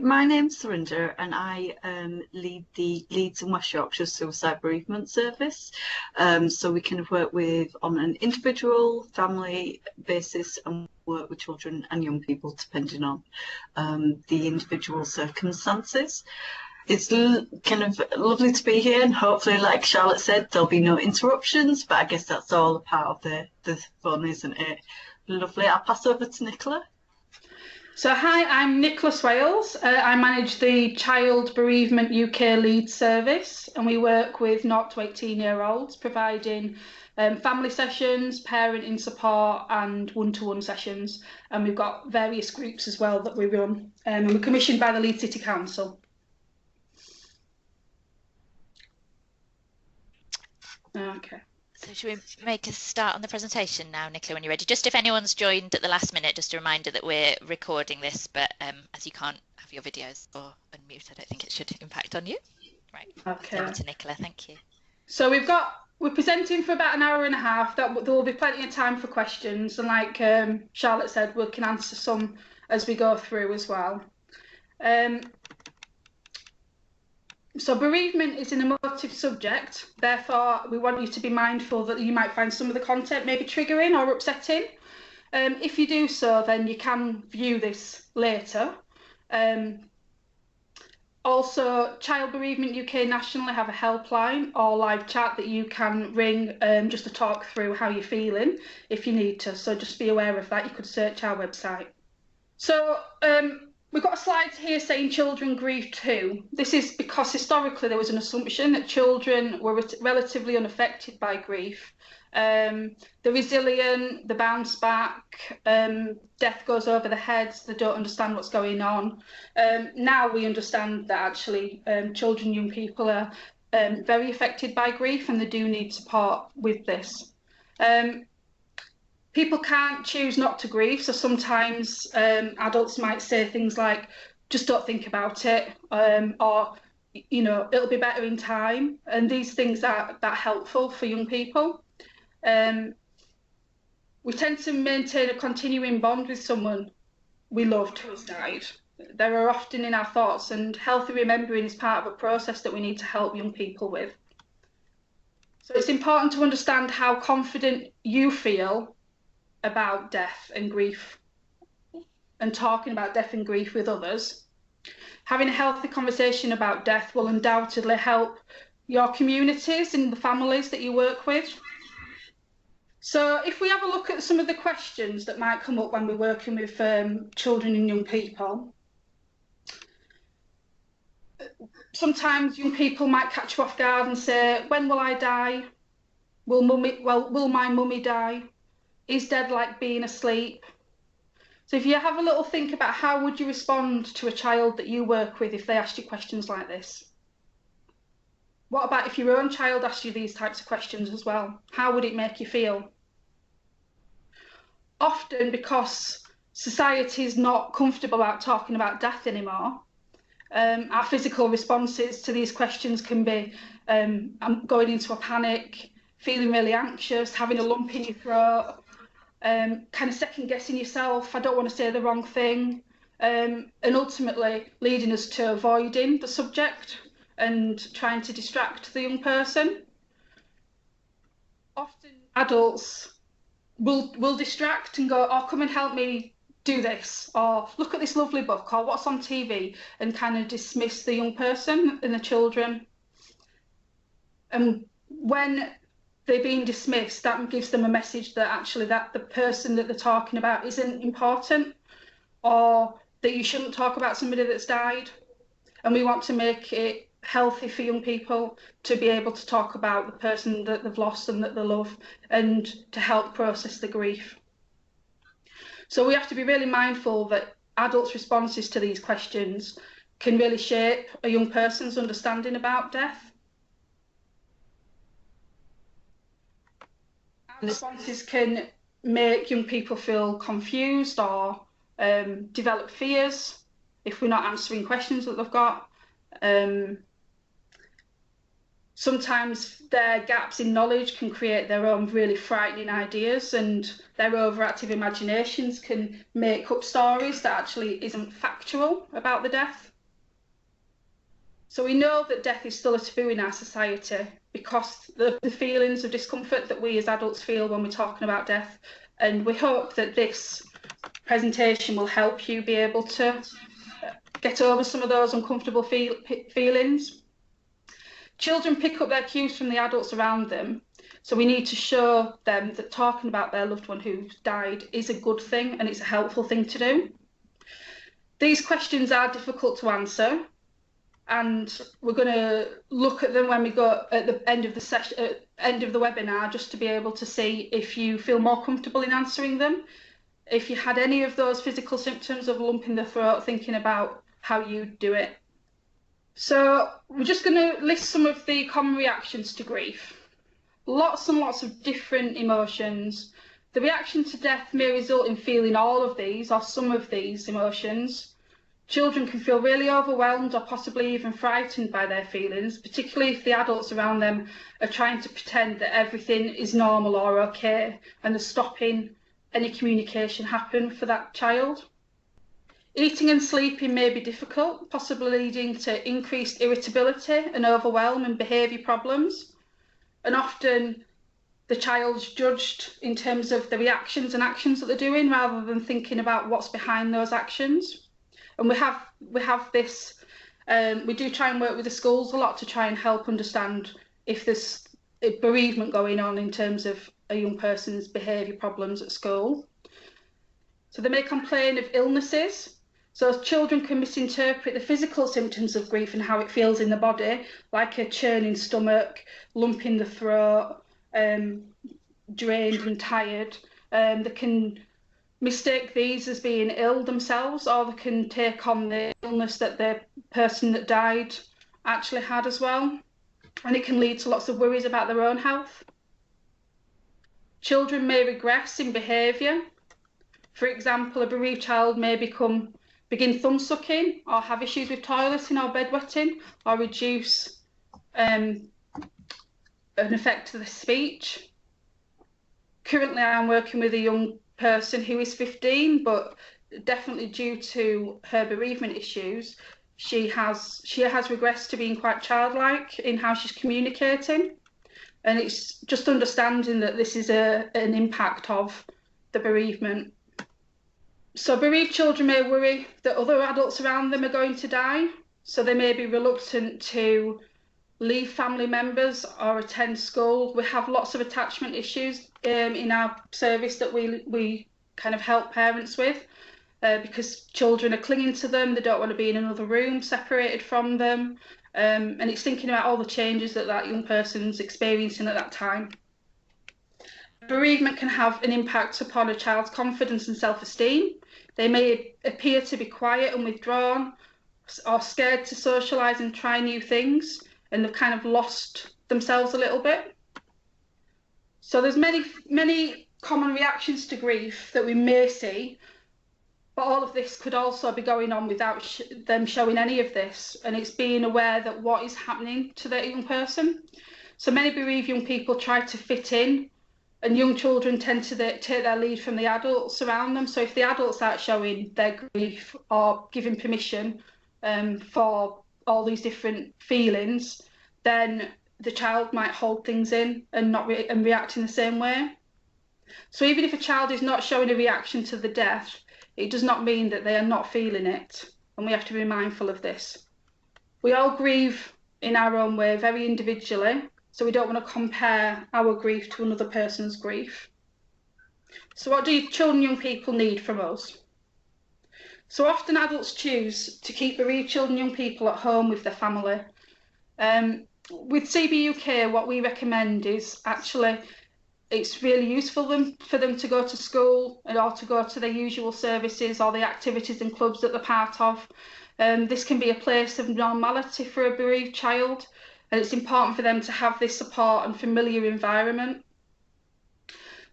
my name's Surinder, and I lead the Leeds and West Yorkshire Suicide Bereavement Service. So we can work with on an individual, family basis and work with children and young people depending on the individual circumstances. It's kind of lovely to be here, and hopefully, like Charlotte said, there'll be no interruptions, but I guess that's all a part of the fun, isn't it? Lovely. I'll pass over to Nicola. So hi, I'm Nicola Swales. I manage the Child Bereavement UK Leeds service, and we work with 0 to 18-year-olds, providing family sessions, parenting support and one-to-one sessions. And we've got various groups as well that we run, and we're commissioned by the Leeds City Council. Okay. So should we make a start on the presentation now, Nicola, when you're ready? Just if anyone's joined at the last minute, just a reminder that we're recording this, but as you can't have your videos or unmute, I don't think it should impact on you. Right. Okay. Over to Nicola, thank you. So we're presenting for about an hour and a half. There will be plenty of time for questions, and like Charlotte said, we can answer some as we go through as well. So bereavement is an emotive subject, therefore we want you to be mindful that you might find some of the content maybe triggering or upsetting. If you do so, then you can view this later. Also, Child Bereavement UK nationally have a helpline or live chat that you can ring just to talk through how you're feeling if you need to, so just be aware of that. You could search our website. So we've got a slide here saying children grieve too. This is because historically there was an assumption that children were relatively unaffected by grief. They're resilient, they bounce back, death goes over their heads, they don't understand what's going on. Now we understand that actually children, young people are very affected by grief, and they do need support with this. People can't choose not to grieve, so sometimes adults might say things like, just don't think about it, or, you know, it'll be better in time. And these things are that helpful for young people. We tend to maintain a continuing bond with someone we loved who has died. They are often in our thoughts, and healthy remembering is part of a process that we need to help young people with. So it's important to understand how confident you feel about death and grief, and talking about death and grief with others. Having a healthy conversation about death will undoubtedly help your communities and the families that you work with. So if we have a look at some of the questions that might come up when we're working with children and young people, sometimes young people might catch you off guard and say, when will I die? Will my mummy die? Is dead like being asleep? So if you have a little think about how would you respond to a child that you work with if they asked you questions like this? What about if your own child asked you these types of questions as well? How would it make you feel? Often, because society is not comfortable about talking about death anymore, our physical responses to these questions can be going into a panic, feeling really anxious, having a lump in your throat, kind of second guessing yourself, I don't want to say the wrong thing, and ultimately leading us to avoiding the subject and trying to distract the young person. Often adults will distract and go, oh, come and help me do this, or look at this lovely book, or what's on TV, and kind of dismiss the young person and the children. And when they're being dismissed, that gives them a message that actually that the person that they're talking about isn't important, or that you shouldn't talk about somebody that's died. And we want to make it healthy for young people to be able to talk about the person that they've lost and that they love, and to help process the grief. So we have to be really mindful that adults' responses to these questions can really shape a young person's understanding about death. Responses can make young people feel confused or develop fears if we're not answering questions that they've got. Sometimes their gaps in knowledge can create their own really frightening ideas, and their overactive imaginations can make up stories that actually isn't factual about the death. So we know that death is still a taboo in our society because the feelings of discomfort that we as adults feel when we're talking about death. And we hope that this presentation will help you be able to get over some of those uncomfortable feelings. Children pick up their cues from the adults around them, so we need to show them that talking about their loved one who's died is a good thing and it's a helpful thing to do. These questions are difficult to answer, and we're going to look at them when we go at the end of the session, end of the webinar, just to be able to see if you feel more comfortable in answering them. If you had any of those physical symptoms of lump in the throat, thinking about how you do it. So we're just going to list some of the common reactions to grief. Lots and lots of different emotions. The reaction to death may result in feeling all of these or some of these emotions. Children can feel really overwhelmed or possibly even frightened by their feelings, particularly if the adults around them are trying to pretend that everything is normal or okay and they're stopping any communication happen for that child. Eating and sleeping may be difficult, possibly leading to increased irritability and overwhelm and behaviour problems. And often the child's judged in terms of the reactions and actions that they're doing rather than thinking about what's behind those actions. And we have this, we do try and work with the schools a lot to try and help understand if there's a bereavement going on in terms of a young person's behaviour problems at school. So they may complain of illnesses. So children can misinterpret the physical symptoms of grief and how it feels in the body, like a churning stomach, lump in the throat, drained and tired. They can mistake these as being ill themselves, or they can take on the illness that the person that died actually had as well. And it can lead to lots of worries about their own health. Children may regress in behaviour. For example, a bereaved child may begin thumb sucking or have issues with toileting or bedwetting, or reduce an effect to the speech. Currently, I am working with a young person who is 15, but definitely due to her bereavement issues, she has regressed to being quite childlike in how she's communicating. And it's just understanding that this is an impact of the bereavement. So bereaved children may worry that other adults around them are going to die, so they may be reluctant to leave family members or attend school. We have lots of attachment issues in our service that we kind of help parents with because children are clinging to them, they don't want to be in another room separated from them, and it's thinking about all the changes that that young person's experiencing at that time. Bereavement can have an impact upon a child's confidence and self-esteem. They may appear to be quiet and withdrawn or scared to socialise and try new things, and they've kind of lost themselves a little bit. So there's many common reactions to grief that we may see, but all of this could also be going on without them showing any of this, and it's being aware that what is happening to that young person. So many bereaved young people try to fit in, and young children tend to take their lead from the adults around them. So if the adults aren't showing their grief or giving permission for all these different feelings, then the child might hold things in and not react in the same way. So even if a child is not showing a reaction to the death, it does not mean that they are not feeling it, and we have to be mindful of this. We all grieve in our own way, very individually, so we don't want to compare our grief to another person's grief. So what do children and young people need from us? So often adults choose to keep bereaved children and young people at home with their family. With CB UK, what we recommend is actually it's really useful for them to go to school or to go to their usual services or the activities and clubs that they're part of. This can be a place of normality for a bereaved child, and it's important for them to have this support and familiar environment.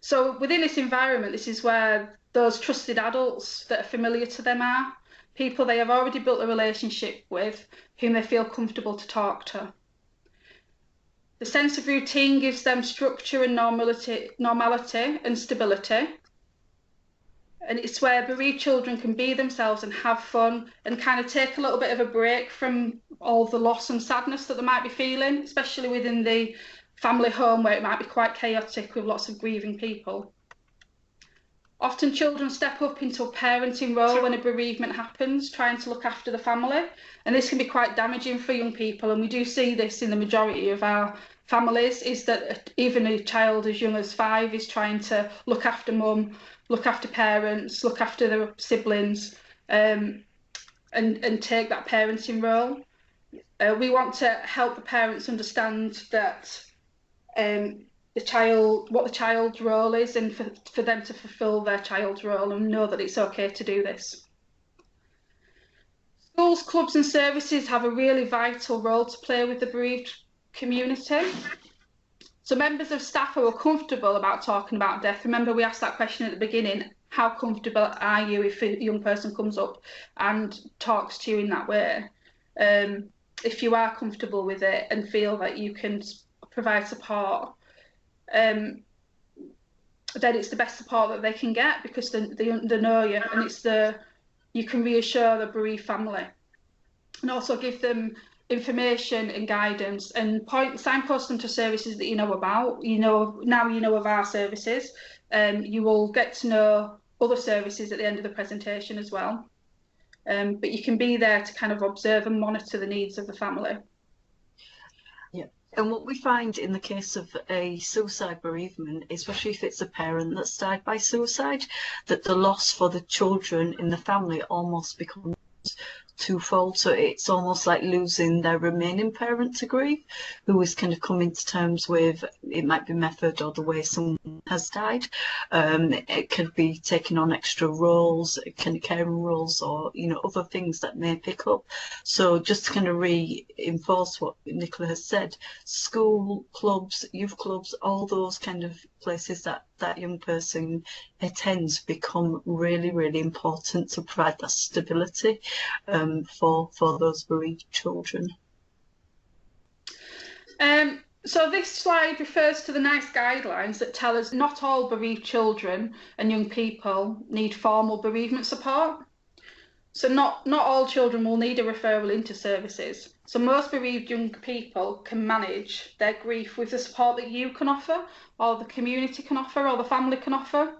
So within this environment, this is where those trusted adults that are familiar to them are, people they have already built a relationship with, whom they feel comfortable to talk to. The sense of routine gives them structure and normality and stability. And it's where bereaved children can be themselves and have fun and kind of take a little bit of a break from all the loss and sadness that they might be feeling, especially within the family home where it might be quite chaotic with lots of grieving people. Often children step up into a parenting role when a bereavement happens, trying to look after the family. And this can be quite damaging for young people. And we do see this in the majority of our families, is that even a child as young as 5 is trying to look after mum, look after parents, look after their siblings, and take that parenting role. We want to help the parents understand that what the child's role is, and for them to fulfil their child's role and know that it's okay to do this. Schools, clubs and services have a really vital role to play with the bereaved community. So members of staff who are comfortable about talking about death, remember we asked that question at the beginning, how comfortable are you if a young person comes up and talks to you in that way? If you are comfortable with it and feel that you can provide support, then it's the best support that they can get, because they know you, and you can reassure the bereaved family and also give them information and guidance and signpost them to services that you know about. Now you know of our services. You will get to know other services at the end of the presentation as well. But you can be there to kind of observe and monitor the needs of the family. And what we find in the case of a suicide bereavement, especially if it's a parent that's died by suicide, that the loss for the children in the family almost becomes twofold. So it's almost like losing their remaining parent to grieve, who is kind of coming to terms with, it might be method or the way someone has died. It could be taking on extra roles, kind of caring roles, or other things that may pick up. So just to kind of reinforce what Nicola has said, school, clubs, youth clubs, all those kind of places that young person attends become really, really important to provide that stability for those bereaved children. So this slide refers to the NICE guidelines that tell us not all bereaved children and young people need formal bereavement support. So not all children will need a referral into services. So most bereaved young people can manage their grief with the support that you can offer, or the community can offer, or the family can offer.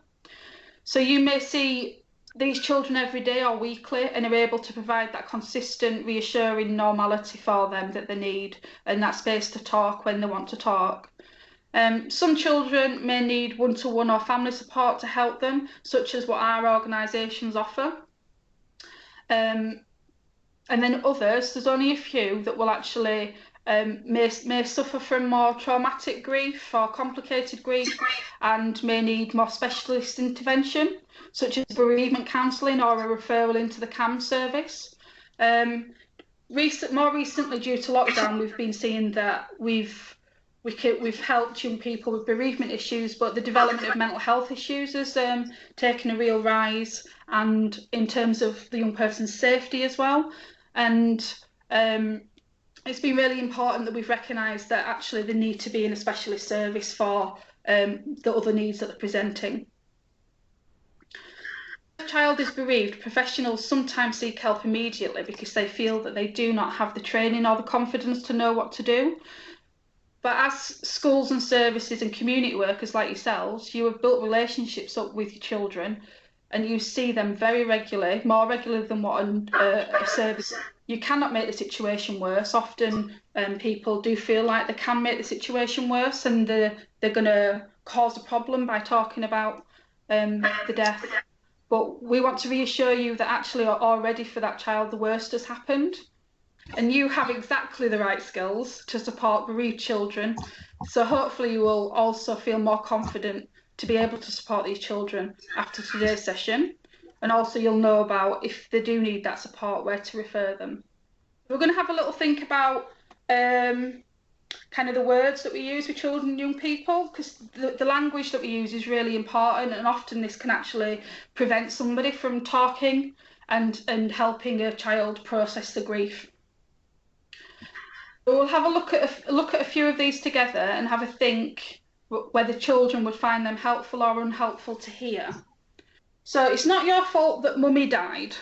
So you may see these children every day or weekly and are able to provide that consistent, reassuring normality for them that they need, and that space to talk when they want to talk. Some children may need one-to-one or family support to help them, such as what our organisations offer. And then others, there's only a few that will actually may suffer from more traumatic grief or complicated grief and may need more specialist intervention, such as bereavement counselling or a referral into the CAM service. More recently, due to lockdown, we've been seeing that we've helped young people with bereavement issues, but the development of mental health issues has taken a real rise, and in terms of the young person's safety as well. And it's been really important that we've recognised that actually they need to be in a specialist service for the other needs that they're presenting. If a child is bereaved, professionals sometimes seek help immediately because they feel that they do not have the training or the confidence to know what to do. But as schools and services and community workers like yourselves, you have built relationships up with your children, and you see them very regularly, more regularly than what a service. You cannot make the situation worse. Often people do feel like they can make the situation worse, and they're going to cause a problem by talking about the death. But we want to reassure you that actually already for that child, the worst has happened. And you have exactly the right skills to support bereaved children. So hopefully you will also feel more confident to be able to support these children after today's session. And also you'll know about, if they do need that support, where to refer them. We're going to have a little think about kind of the words that we use with children and young people, because the language that we use is really important, and often this can actually prevent somebody from talking and helping a child process the grief. We'll have a look at a few of these together and have a think whether children would find them helpful or unhelpful to hear. So it's not your fault that mummy died.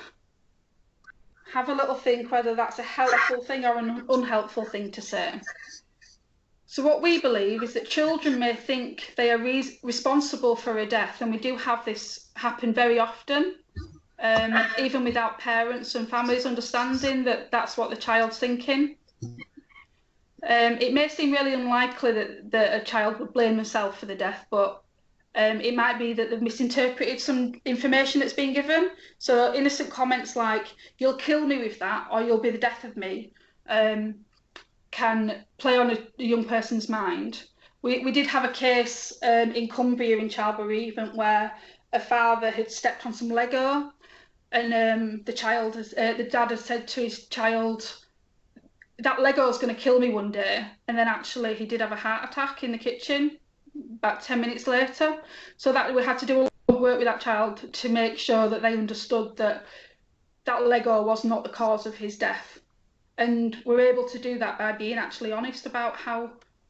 Have a little think whether that's a helpful thing or an unhelpful thing to say. So what we believe is that children may think they are responsible for a death, and we do have this happen very often, even without parents and families understanding that that's what the child's thinking. It may seem really unlikely that a child would blame themselves for the death, but it might be that they've misinterpreted some information that's been given. So innocent comments like, "You'll kill me with that," or "You'll be the death of me," can play on a young person's mind. We did have a case in Cumbria in child bereavement where a father had stepped on some Lego, and the dad had said to his child, "That Lego is going to kill me one day," and then actually he did have a heart attack in the kitchen about 10 minutes later. So that we had to do a lot of work with that child to make sure that they understood that that Lego was not the cause of his death. And we're able to do that by being actually honest about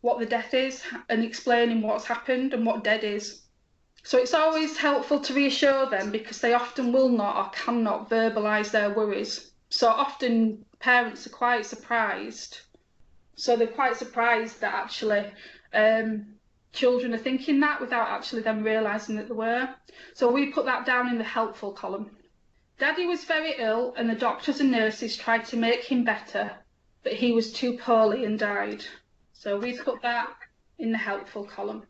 what the death is and explaining what's happened and what dead is. So it's always helpful to reassure them, because they often will not or cannot verbalise their worries. So often parents are quite surprised. So they're quite surprised that actually children are thinking that without actually them realising that they were. So we put that down in the helpful column. Daddy was very ill and the doctors and nurses tried to make him better, but he was too poorly and died. So we put that in the helpful column.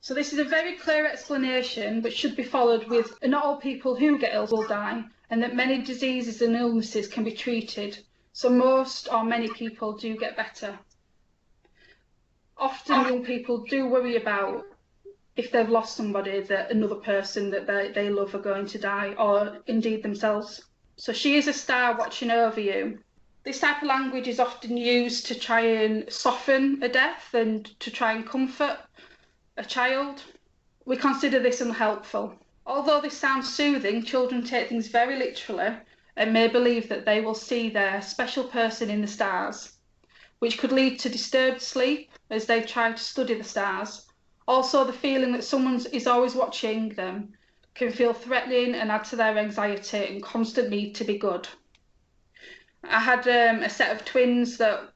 So this is a very clear explanation, but should be followed with, not all people who get ill will die, and that many diseases and illnesses can be treated. So most or many people do get better. Often young people do worry about if they've lost somebody, that another person that they love are going to die, or indeed themselves. So she is a star watching over you. This type of language is often used to try and soften a death and to try and comfort a child. We consider this unhelpful. Although this sounds soothing, children take things very literally and may believe that they will see their special person in the stars, which could lead to disturbed sleep as they try to study the stars. Also, the feeling that someone is always watching them can feel threatening and add to their anxiety and constant need to be good. I had a set of twins that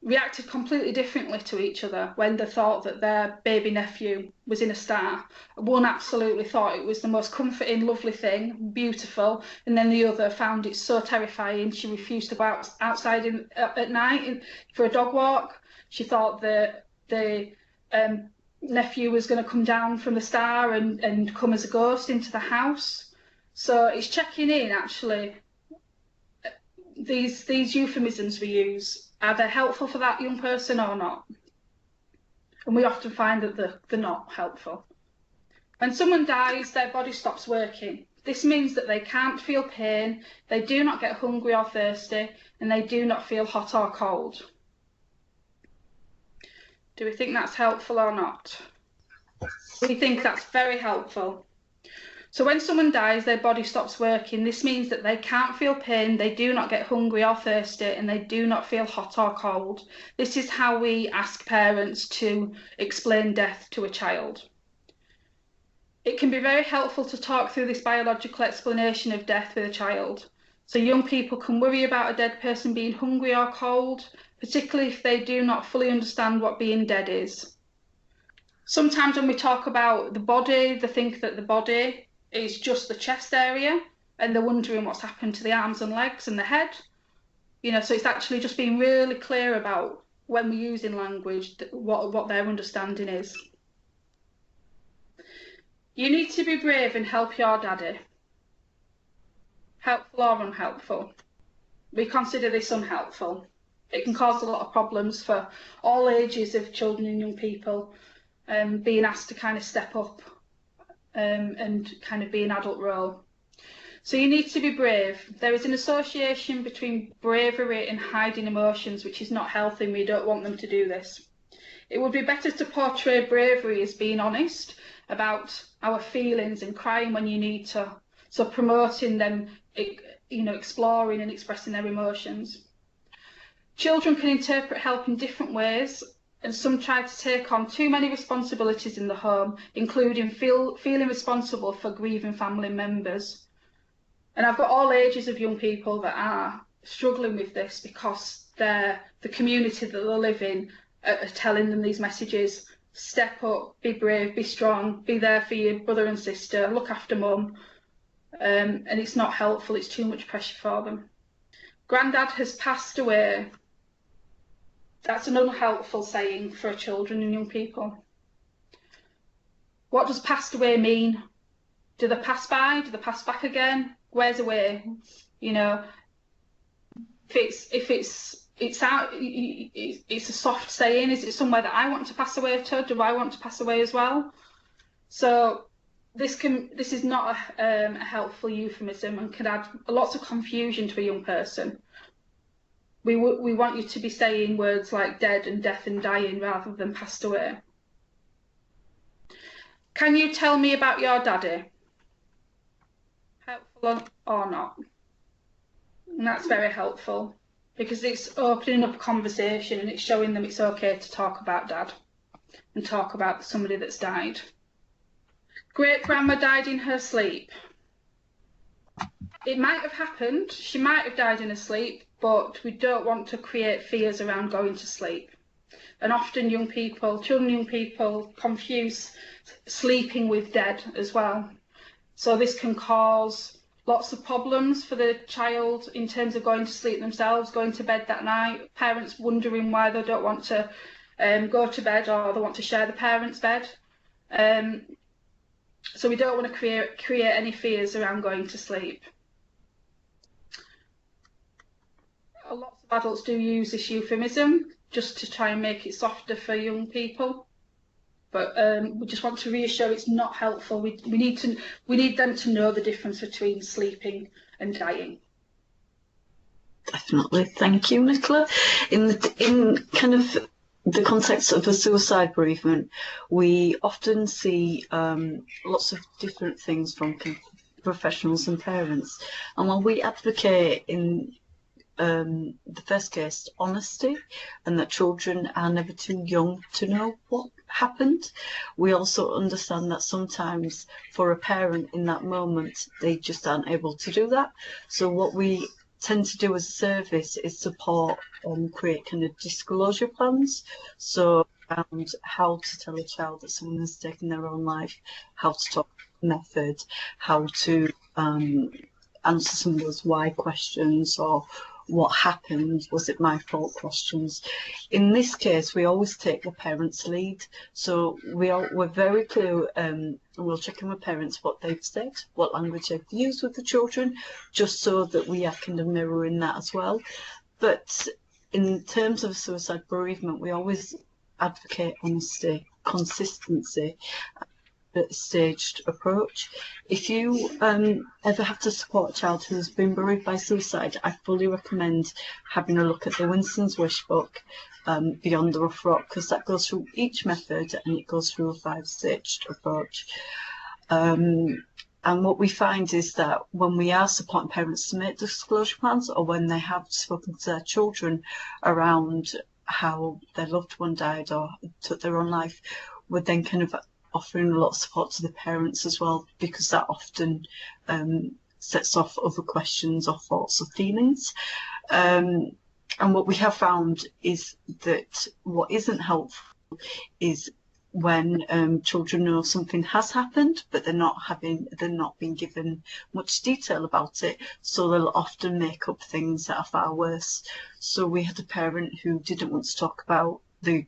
reacted completely differently to each other when they thought that their baby nephew was in a star. One absolutely thought it was the most comforting, lovely thing, beautiful, and then the other found it so terrifying she refused to go outside at night for a dog walk. She thought that the nephew was going to come down from the star and come as a ghost into the house. So it's checking in, actually. These euphemisms we use, are they helpful for that young person or not? And we often find that they're not helpful. When someone dies, their body stops working. This means that they can't feel pain, they do not get hungry or thirsty, and they do not feel hot or cold. Do we think that's helpful or not? We think that's very helpful. So when someone dies, their body stops working. This means that they can't feel pain, they do not get hungry or thirsty, and they do not feel hot or cold. This is how we ask parents to explain death to a child. It can be very helpful to talk through this biological explanation of death with a child. So young people can worry about a dead person being hungry or cold, particularly if they do not fully understand what being dead is. Sometimes when we talk about the body, they think that the body is just the chest area, and they're wondering what's happened to the arms and legs and the head. So it's actually just being really clear about, when we're using language, what their understanding is. You need to be brave and help your daddy. Helpful or unhelpful? We consider this unhelpful. It can cause a lot of problems for all ages of children and young people, being asked to kind of step up and kind of be an adult role. So you need to be brave. There is an association between bravery and hiding emotions, which is not healthy, and we don't want them to do this. It would be better to portray bravery as being honest about our feelings and crying when you need to. So promoting them, exploring and expressing their emotions. Children can interpret help in different ways, and some try to take on too many responsibilities in the home, including feeling responsible for grieving family members. And I've got all ages of young people that are struggling with this because the community that they live in are telling them these messages: step up, be brave, be strong, be there for your brother and sister, look after mum. And it's not helpful, it's too much pressure for them. Grandad has passed away. That's an unhelpful saying for children and young people. What does passed away mean? Do they pass by? Do they pass back again? Where's away? You know, if it's out, it's a soft saying. Is it somewhere that I want to pass away to? Do I want to pass away as well? So this is not a helpful euphemism and can add lots of confusion to a young person. We want you to be saying words like dead and death and dying rather than passed away. Can you tell me about your daddy? Helpful or not? And that's very helpful because it's opening up a conversation and it's showing them it's okay to talk about dad and talk about somebody that's died. Great grandma died in her sleep. It might have happened, she might have died in her sleep, but we don't want to create fears around going to sleep. And often children and young people confuse sleeping with dead as well. So this can cause lots of problems for the child in terms of going to sleep themselves, going to bed that night, parents wondering why they don't want to go to bed or they want to share the parents' bed. So we don't want to create any fears around going to sleep. Lots of adults do use this euphemism just to try and make it softer for young people. But we just want to reassure it's not helpful. We need them to know the difference between sleeping and dying. Definitely, thank you, Nicola. In kind of the context of a suicide bereavement, we often see lots of different things from professionals and parents. And while we advocate in the first case, honesty, and that children are never too young to know what happened, we also understand that sometimes for a parent in that moment, they just aren't able to do that. So what we tend to do as a service is support and create kind of disclosure plans. So around how to tell a child that someone has taken their own life, how to talk method, how to answer some of those why questions or what happened, was it my fault questions. In this case, we always take the parents' lead. So we're very clear, and we'll check in with parents what they've said, what language they've used with the children, just so that we are kind of mirroring that as well. But in terms of suicide bereavement, we always advocate honesty, consistency, staged approach. If you ever have to support a child who's been bereaved by suicide, I fully recommend having a look at the Winston's Wish book, Beyond the Rough Rock, because that goes through each method and it goes through a 5-staged approach. And what we find is that when we are supporting parents to make disclosure plans, or when they have spoken to their children around how their loved one died or took their own life, we're then kind of offering a lot of support to the parents as well, because that often sets off other questions or thoughts or feelings. And what we have found is that what isn't helpful is when children know something has happened, but they're not being given much detail about it, so they'll often make up things that are far worse. So we had a parent who didn't want to talk about the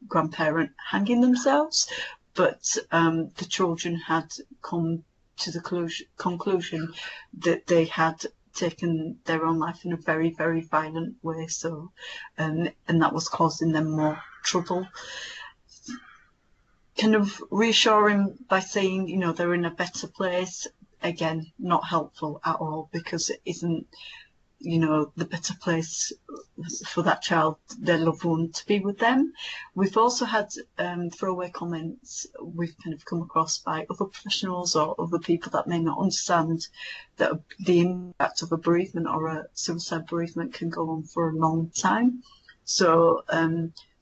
grandparent hanging themselves, but the children had come to the conclusion that they had taken their own life in a very, very violent way. So, and that was causing them more trouble. Kind of reassuring by saying, you know, they're in a better place. Again, not helpful at all, because it isn't, you know, the better place for that child, their loved one, to be with them. We've also had throwaway comments we've kind of come across by other professionals or other people that may not understand that the impact of a bereavement or a suicide bereavement can go on for a long time. So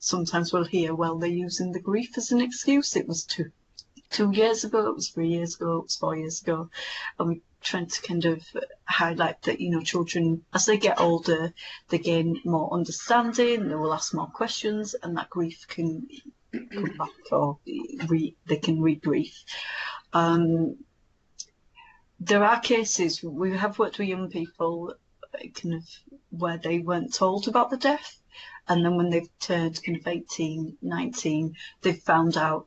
sometimes we'll hear, well, they're using the grief as an excuse. It was 2 years ago, it was 3 years ago, it was 4 years ago. And we're trying to kind of highlight that, you know, children, as they get older, they gain more understanding, they will ask more questions, and that grief can come back, or they can re-grief. There are cases, we have worked with young people kind of where they weren't told about the death, and then when they've turned kind of 18, 19, they've found out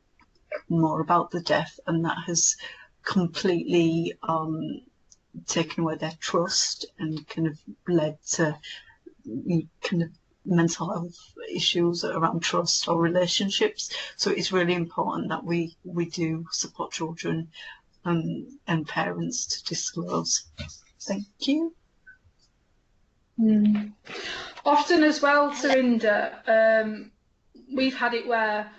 more about the death, and that has completely taken away their trust and kind of led to kind of mental health issues around trust or relationships. So it's really important that we do support children and parents to disclose. Thank you. Often as well, Surinder, we've had it where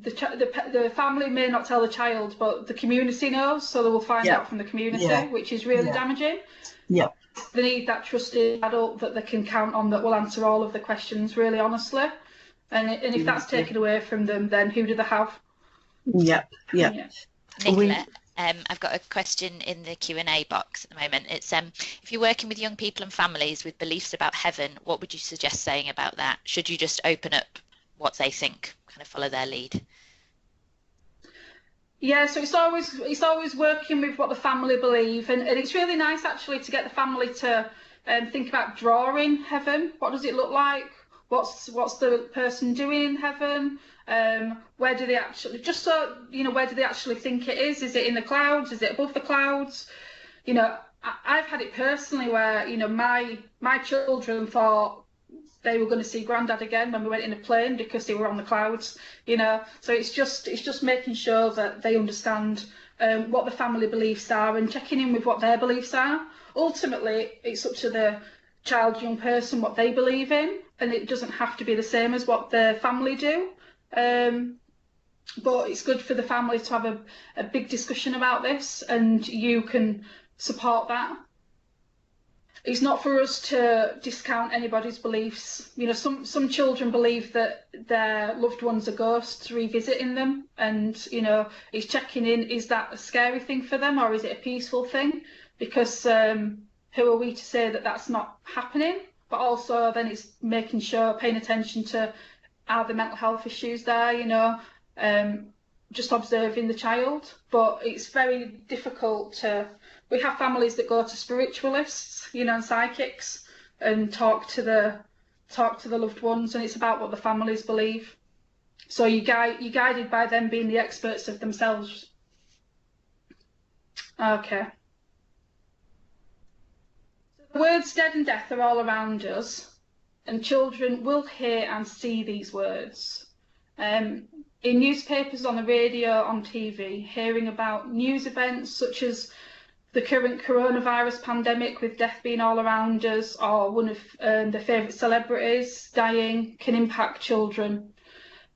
the family may not tell the child, but the community knows, so they will find out from the community, which is really damaging. Yeah. They need that trusted adult that they can count on, that will answer all of the questions really honestly. And if that's taken away from them, then who do they have? Yeah. Nicola, I've got a question in the Q&A box at the moment. It's if you're working with young people and families with beliefs about heaven, what would you suggest saying about that? Should you just open up what they think, kind of follow their lead? Yeah, so it's always working with what the family believe, and it's really nice actually to get the family to think about drawing heaven. What does it look like? What's the person doing in heaven? Where do they actually, just so you know, where do they actually think it is? Is it in the clouds? Is it above the clouds? You know, I've had it personally where, you know, my children thought they were going to see Grandad again when we went in a plane because they were on the clouds, you know. So it's just making sure that they understand what the family beliefs are and checking in with what their beliefs are. Ultimately, it's up to the child, young person, what they believe in, and it doesn't have to be the same as what the family do. But it's good for the family to have a big discussion about this, and you can support that. It's not for us to discount anybody's beliefs. You know, some children believe that their loved ones are ghosts revisiting them, and you know, it's checking in, is that a scary thing for them or is it a peaceful thing? Because who are we to say that that's not happening? But also then it's making sure, paying attention to, are the mental health issues there, you know, just observing the child. But it's very difficult to, we have families that go to spiritualists, you know, and psychics, and talk to the loved ones, and it's about what the families believe. So you're guided by them being the experts of themselves. Okay. The words dead and death are all around us, and children will hear and see these words. In newspapers, on the radio, on TV, hearing about news events such as the current coronavirus pandemic with death being all around us, or one of their favourite celebrities dying, can impact children.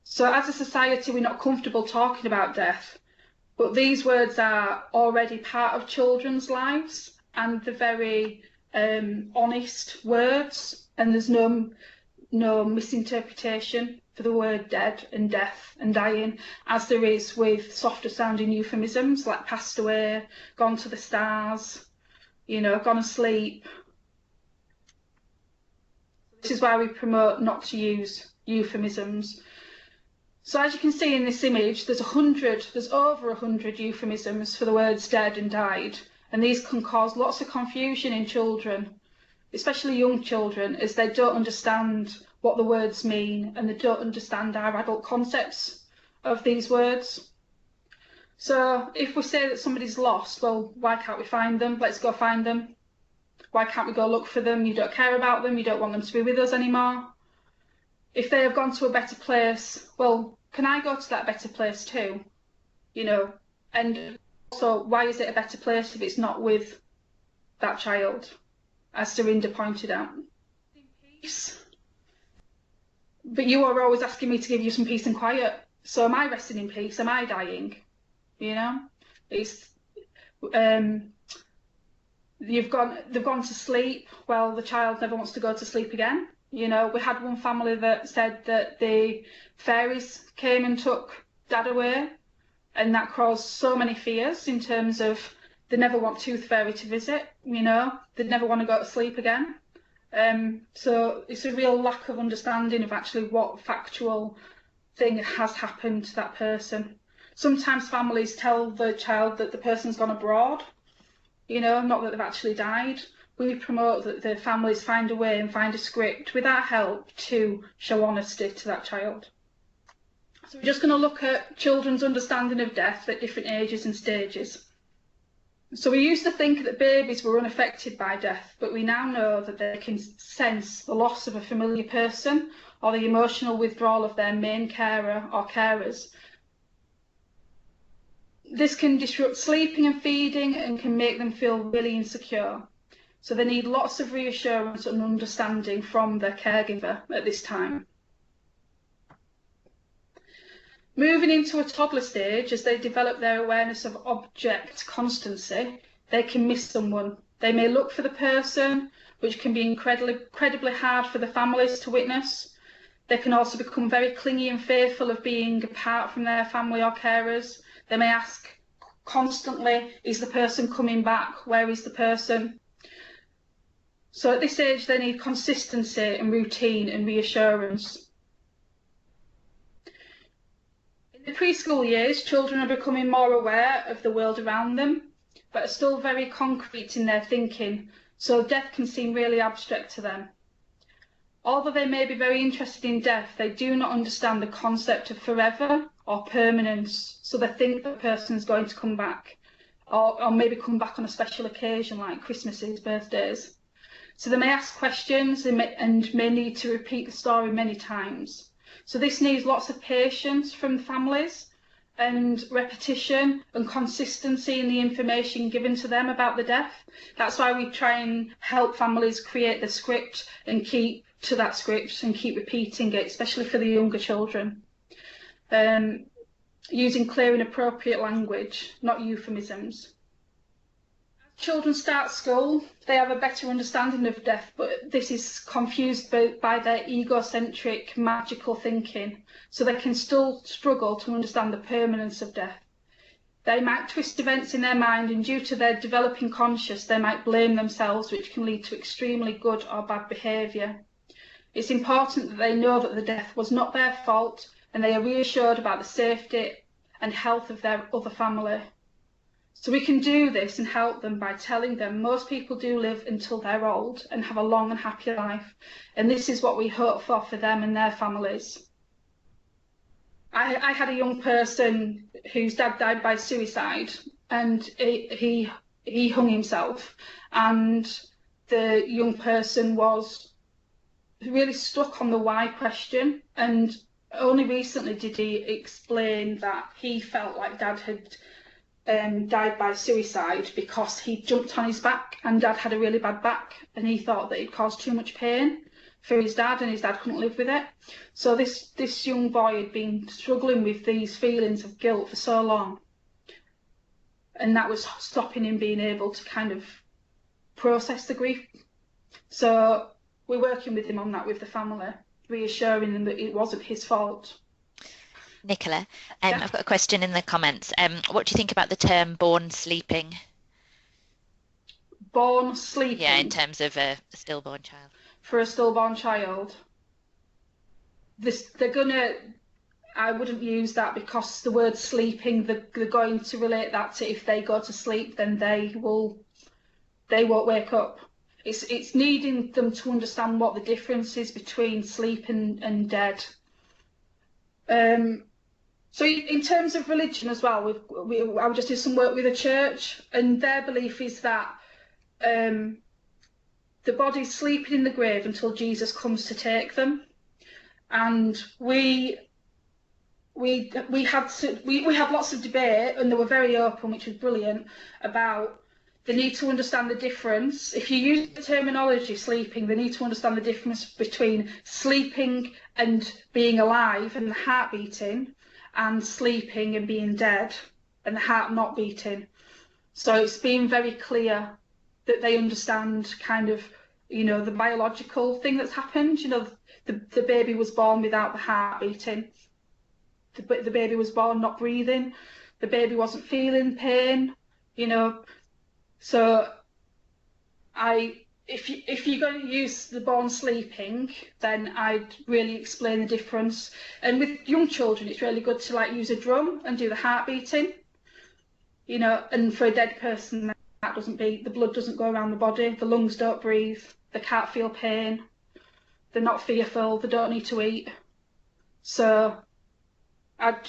So as a society, we're not comfortable talking about death, but these words are already part of children's lives, and they're very honest words, and there's no misinterpretation for the word dead and death and dying, as there is with softer sounding euphemisms like passed away, gone to the stars, you know, gone asleep. This is why we promote not to use euphemisms. So as you can see in this image, there's over 100 euphemisms for the words dead and died, and these can cause lots of confusion in children, especially young children, as they don't understand what the words mean, and they don't understand our adult concepts of these words. So if we say that somebody's lost, well, why can't we find them? Let's go find them. Why can't we go look for them? You don't care about them, you don't want them to be with us anymore. If they have gone to a better place, well, can I go to that better place too? You know, and also, why is it a better place if it's not with that child, as Surinder pointed out? Peace. But you are always asking me to give you some peace and quiet. So am I resting in peace? Am I dying? You know, it's they've gone to sleep. Well, the child never wants to go to sleep again. You know, we had one family that said that the fairies came and took Dad away, and that caused so many fears in terms of they never want Tooth Fairy to visit, you know, they'd never want to go to sleep again. So it's a real lack of understanding of actually what factual thing has happened to that person. Sometimes families tell the child that the person's gone abroad, you know, not that they've actually died. We promote that the families find a way and find a script with our help to show honesty to that child. So we're just going to look at children's understanding of death at different ages and stages. So we used to think that babies were unaffected by death, but we now know that they can sense the loss of a familiar person or the emotional withdrawal of their main carer or carers. This can disrupt sleeping and feeding and can make them feel really insecure. So they need lots of reassurance and understanding from their caregiver at this time. Moving into a toddler stage, as they develop their awareness of object constancy, they can miss someone. They may look for the person, which can be incredibly hard for the families to witness. They can also become very clingy and fearful of being apart from their family or carers. They may ask constantly, is the person coming back? Where is the person? So at this age, they need consistency and routine and reassurance. In the preschool years, children are becoming more aware of the world around them, but are still very concrete in their thinking, so death can seem really abstract to them. Although they may be very interested in death, they do not understand the concept of forever or permanence, so they think the person is going to come back, or maybe come back on a special occasion like Christmases, birthdays. So they may ask questions and may need to repeat the story many times. So this needs lots of patience from the families and repetition and consistency in the information given to them about the death. That's why we try and help families create the script and keep to that script and keep repeating it, especially for the younger children. Using clear and appropriate language, not euphemisms. Children start school, they have a better understanding of death, but this is confused by their egocentric, magical thinking, so they can still struggle to understand the permanence of death. They might twist events in their mind, and due to their developing conscious, they might blame themselves, which can lead to extremely good or bad behaviour. It's important that they know that the death was not their fault, and they are reassured about the safety and health of their other family. So we can do this and help them by telling them most people do live until they're old and have a long and happy life. And this is what we hope for them and their families. I had a young person whose dad died by suicide, and he hung himself. And the young person was really stuck on the why question. And only recently did he explain that he felt like Dad had died by suicide because he jumped on his back, and Dad had a really bad back, and he thought that it caused too much pain for his dad, and his dad couldn't live with it. So this young boy had been struggling with these feelings of guilt for so long, and that was stopping him being able to kind of process the grief. So we're working with him on that with the family, reassuring them that it wasn't his fault. Nicola, Yeah. I've got a question in the comments. What do you think about the term born sleeping? Born sleeping? Yeah, in terms of a stillborn child. For a stillborn child. I wouldn't use that, because the word sleeping, they're going to relate that to if they go to sleep, then they won't wake up. It's needing them to understand what the difference is between sleep and dead. So in terms of religion as well, I just did some work with a church, and their belief is that the body's sleeping in the grave until Jesus comes to take them. And we had lots of debate, and they were very open, which was brilliant, about the need to understand the difference. If you use the terminology sleeping, they need to understand the difference between sleeping and being alive and the heart beating, and sleeping and being dead and the heart not beating. So it's being very clear that they understand kind of you know, the biological thing that's happened. You know, the baby was born without the heart beating. The baby was born not breathing. The baby wasn't feeling pain, you know. So if you're going to use the born sleeping, then I'd really explain the difference. And with young children, it's really good to like use a drum and do the heart beating, you know. And for a dead person, the heart doesn't beat, the blood doesn't go around the body, the lungs don't breathe, they can't feel pain, they're not fearful, they don't need to eat. So I'd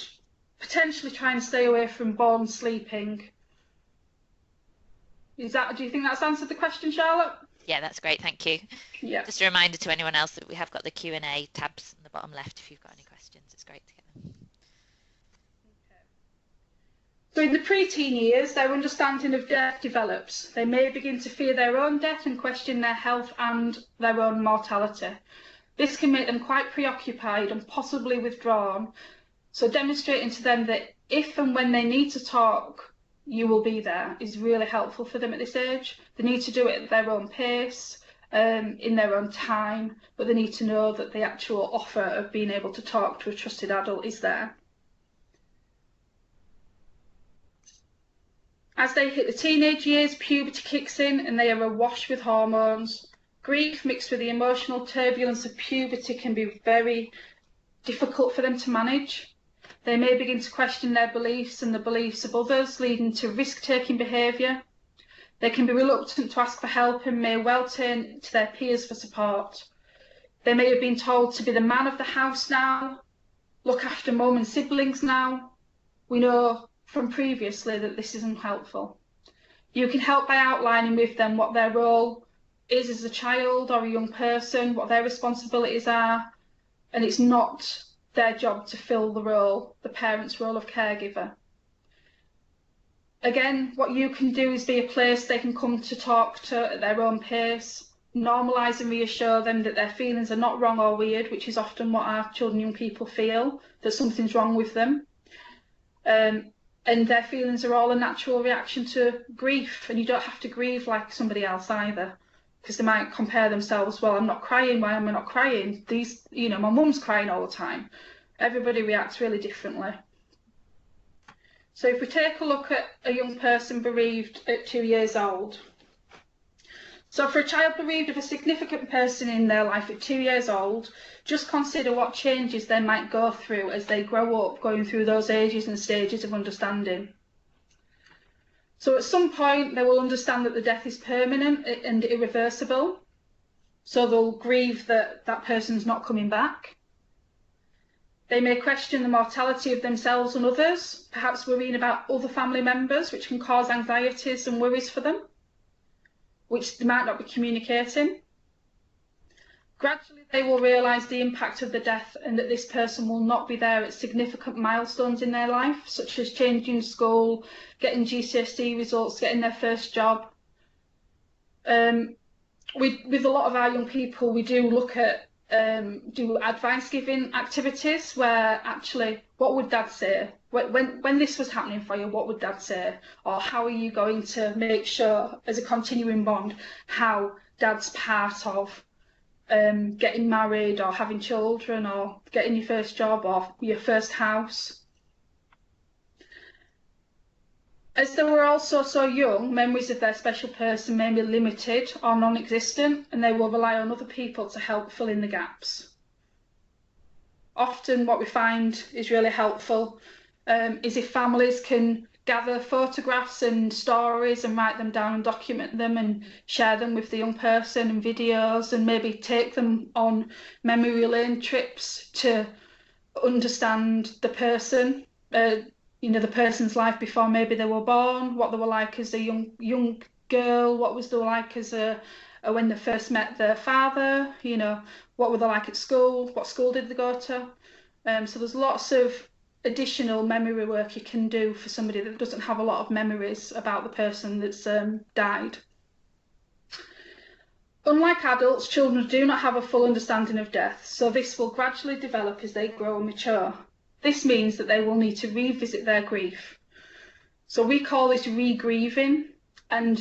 potentially try and stay away from born sleeping. Do you think that's answered the question, Charlotte? Yeah, that's great, thank you. Yeah. Just a reminder to anyone else that we have got the Q&A tabs on the bottom left if you've got any questions. It's great to get them. So in the preteen years, their understanding of death develops. They may begin to fear their own death and question their health and their own mortality. This can make them quite preoccupied and possibly withdrawn. So demonstrating to them that if and when they need to talk, you will be there is really helpful for them at this age. They need to do it at their own pace, in their own time, but they need to know that the actual offer of being able to talk to a trusted adult is there. As they hit the teenage years, puberty kicks in and they are awash with hormones. Grief mixed with the emotional turbulence of puberty can be very difficult for them to manage. They may begin to question their beliefs and the beliefs of others, leading to risk-taking behaviour. They can be reluctant to ask for help and may well turn to their peers for support. They may have been told to be the man of the house now, look after mum and siblings now. We know from previously that this isn't helpful. You can help by outlining with them what their role is as a child or a young person, what their responsibilities are, and it's not their job to fill the role, the parent's role of caregiver. Again, what you can do is be a place they can come to talk to at their own pace, normalise and reassure them that their feelings are not wrong or weird, which is often what our children and young people feel, that something's wrong with them. And their feelings are all a natural reaction to grief, and you don't have to grieve like somebody else either, because they might compare themselves, well, I'm not crying, why am I not crying? You know, my mum's crying all the time. Everybody reacts really differently. So if we take a look at a young person bereaved at 2 years old. So for a child bereaved of a significant person in their life at 2 years old, just consider what changes they might go through as they grow up, going through those ages and stages of understanding. So at some point, they will understand that the death is permanent and irreversible. So they'll grieve that that person's not coming back. They may question the mortality of themselves and others, perhaps worrying about other family members, which can cause anxieties and worries for them, which they might not be communicating. Gradually, they will realise the impact of the death and that this person will not be there at significant milestones in their life, such as changing school, getting GCSE results, getting their first job. With a lot of our young people, we do look at do advice giving activities where actually, what would Dad say? When this was happening for you, what would Dad say? Or how are you going to make sure, as a continuing bond, how Dad's part of getting married or having children or getting your first job or your first house? As they were also so young, memories of their special person may be limited or non-existent, and they will rely on other people to help fill in the gaps. Often what we find is really helpful is if families can gather photographs and stories and write them down and document them and share them with the young person and videos, and maybe take them on memory lane trips to understand the person, you know, the person's life before maybe they were born, what they were like as a young girl, what was they like as when they first met their father, you know, what were they like at school, what school did they go to. So there's lots of additional memory work you can do for somebody that doesn't have a lot of memories about the person that's died. Unlike adults, children do not have a full understanding of death, so this will gradually develop as they grow and mature. This means that they will need to revisit their grief. So we call this re-grieving, and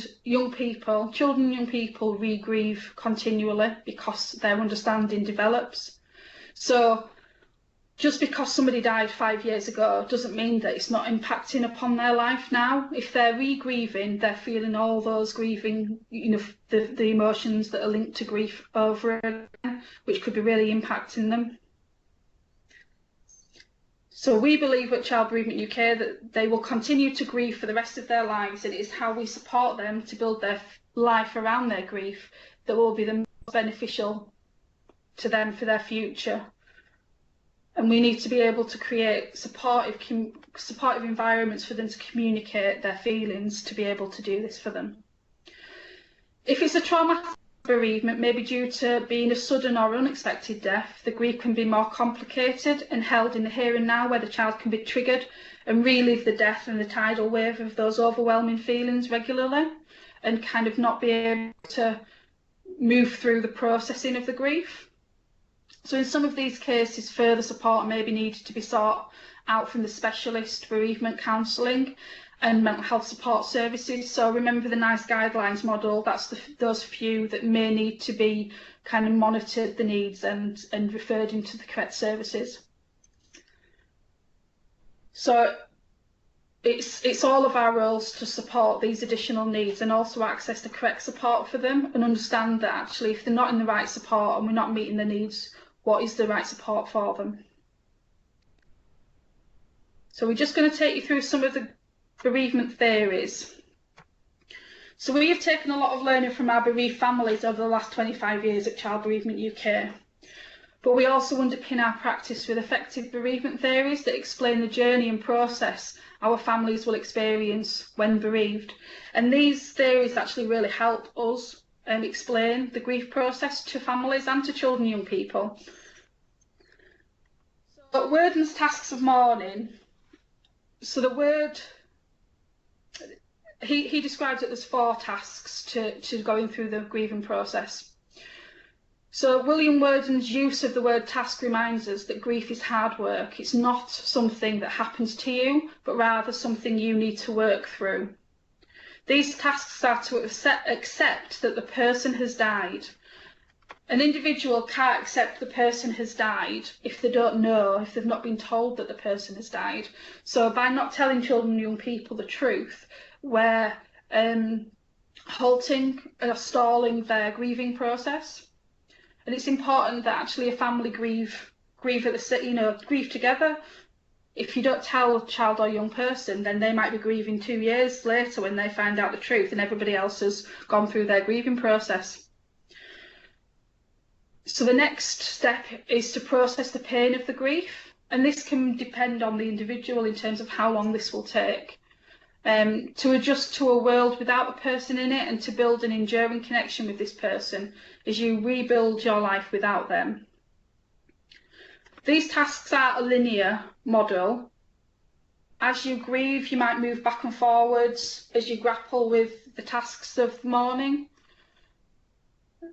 children and young people re-grieve continually because their understanding develops. So just because somebody died 5 years ago doesn't mean that it's not impacting upon their life now. If they're re-grieving, they're feeling all those grieving, the emotions that are linked to grief over again, which could be really impacting them. So we believe at Child Bereavement UK that they will continue to grieve for the rest of their lives, and it is how we support them to build their life around their grief that will be the most beneficial to them for their future. And we need to be able to create supportive environments for them to communicate their feelings to be able to do this for them. If it's a traumatic bereavement, maybe due to being a sudden or unexpected death, the grief can be more complicated and held in the here and now, where the child can be triggered and relive the death and the tidal wave of those overwhelming feelings regularly, and kind of not be able to move through the processing of the grief. So in some of these cases, further support may be needed to be sought out from the specialist bereavement counselling and mental health support services. So remember the NICE guidelines model, that's those few that may need to be kind of monitored, the needs, and referred into the correct services. So it's all of our roles to support these additional needs and also access the correct support for them, and understand that actually if they're not in the right support and we're not meeting their needs, what is the right support for them. So we're just going to take you through some of the bereavement theories. So we have taken a lot of learning from our bereaved families over the last 25 years at Child Bereavement UK, but we also underpin our practice with effective bereavement theories that explain the journey and process our families will experience when bereaved. And these theories actually really help us explain the grief process to families and to children and young people. So Worden's tasks of mourning. So the word, he describes it as 4 tasks to going through the grieving process. So William Worden's use of the word task reminds us that grief is hard work. It's not something that happens to you, but rather something you need to work through. These tasks are to accept that the person has died. An individual can't accept the person has died if they don't know, if they've not been told that the person has died. So by not telling children and young people the truth, we're halting or stalling their grieving process. And it's important that actually a family grieve at the grieve together. If you don't tell a child or young person, then they might be grieving 2 years later when they find out the truth and everybody else has gone through their grieving process. So the next step is to process the pain of the grief, and this can depend on the individual in terms of how long this will take. To adjust to a world without the person in it and to build an enduring connection with this person as you rebuild your life without them. These tasks are a linear model. As you grieve, you might move back and forwards as you grapple with the tasks of mourning. We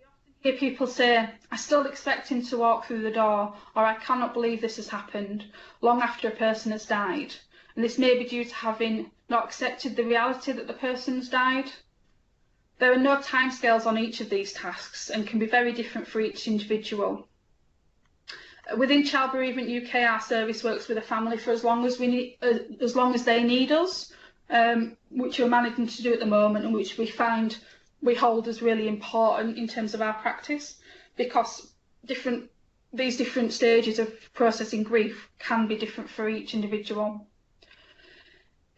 often hear people say, I still expect him to walk through the door, or I cannot believe this has happened, long after a person has died. And this may be due to having not accepted the reality that the person's died. There are no timescales on each of these tasks and can be very different for each individual. Within Child Bereavement UK, our service works with a family for as long as they need us, which we're managing to do at the moment, and which we hold as really important in terms of our practice, because these different stages of processing grief can be different for each individual.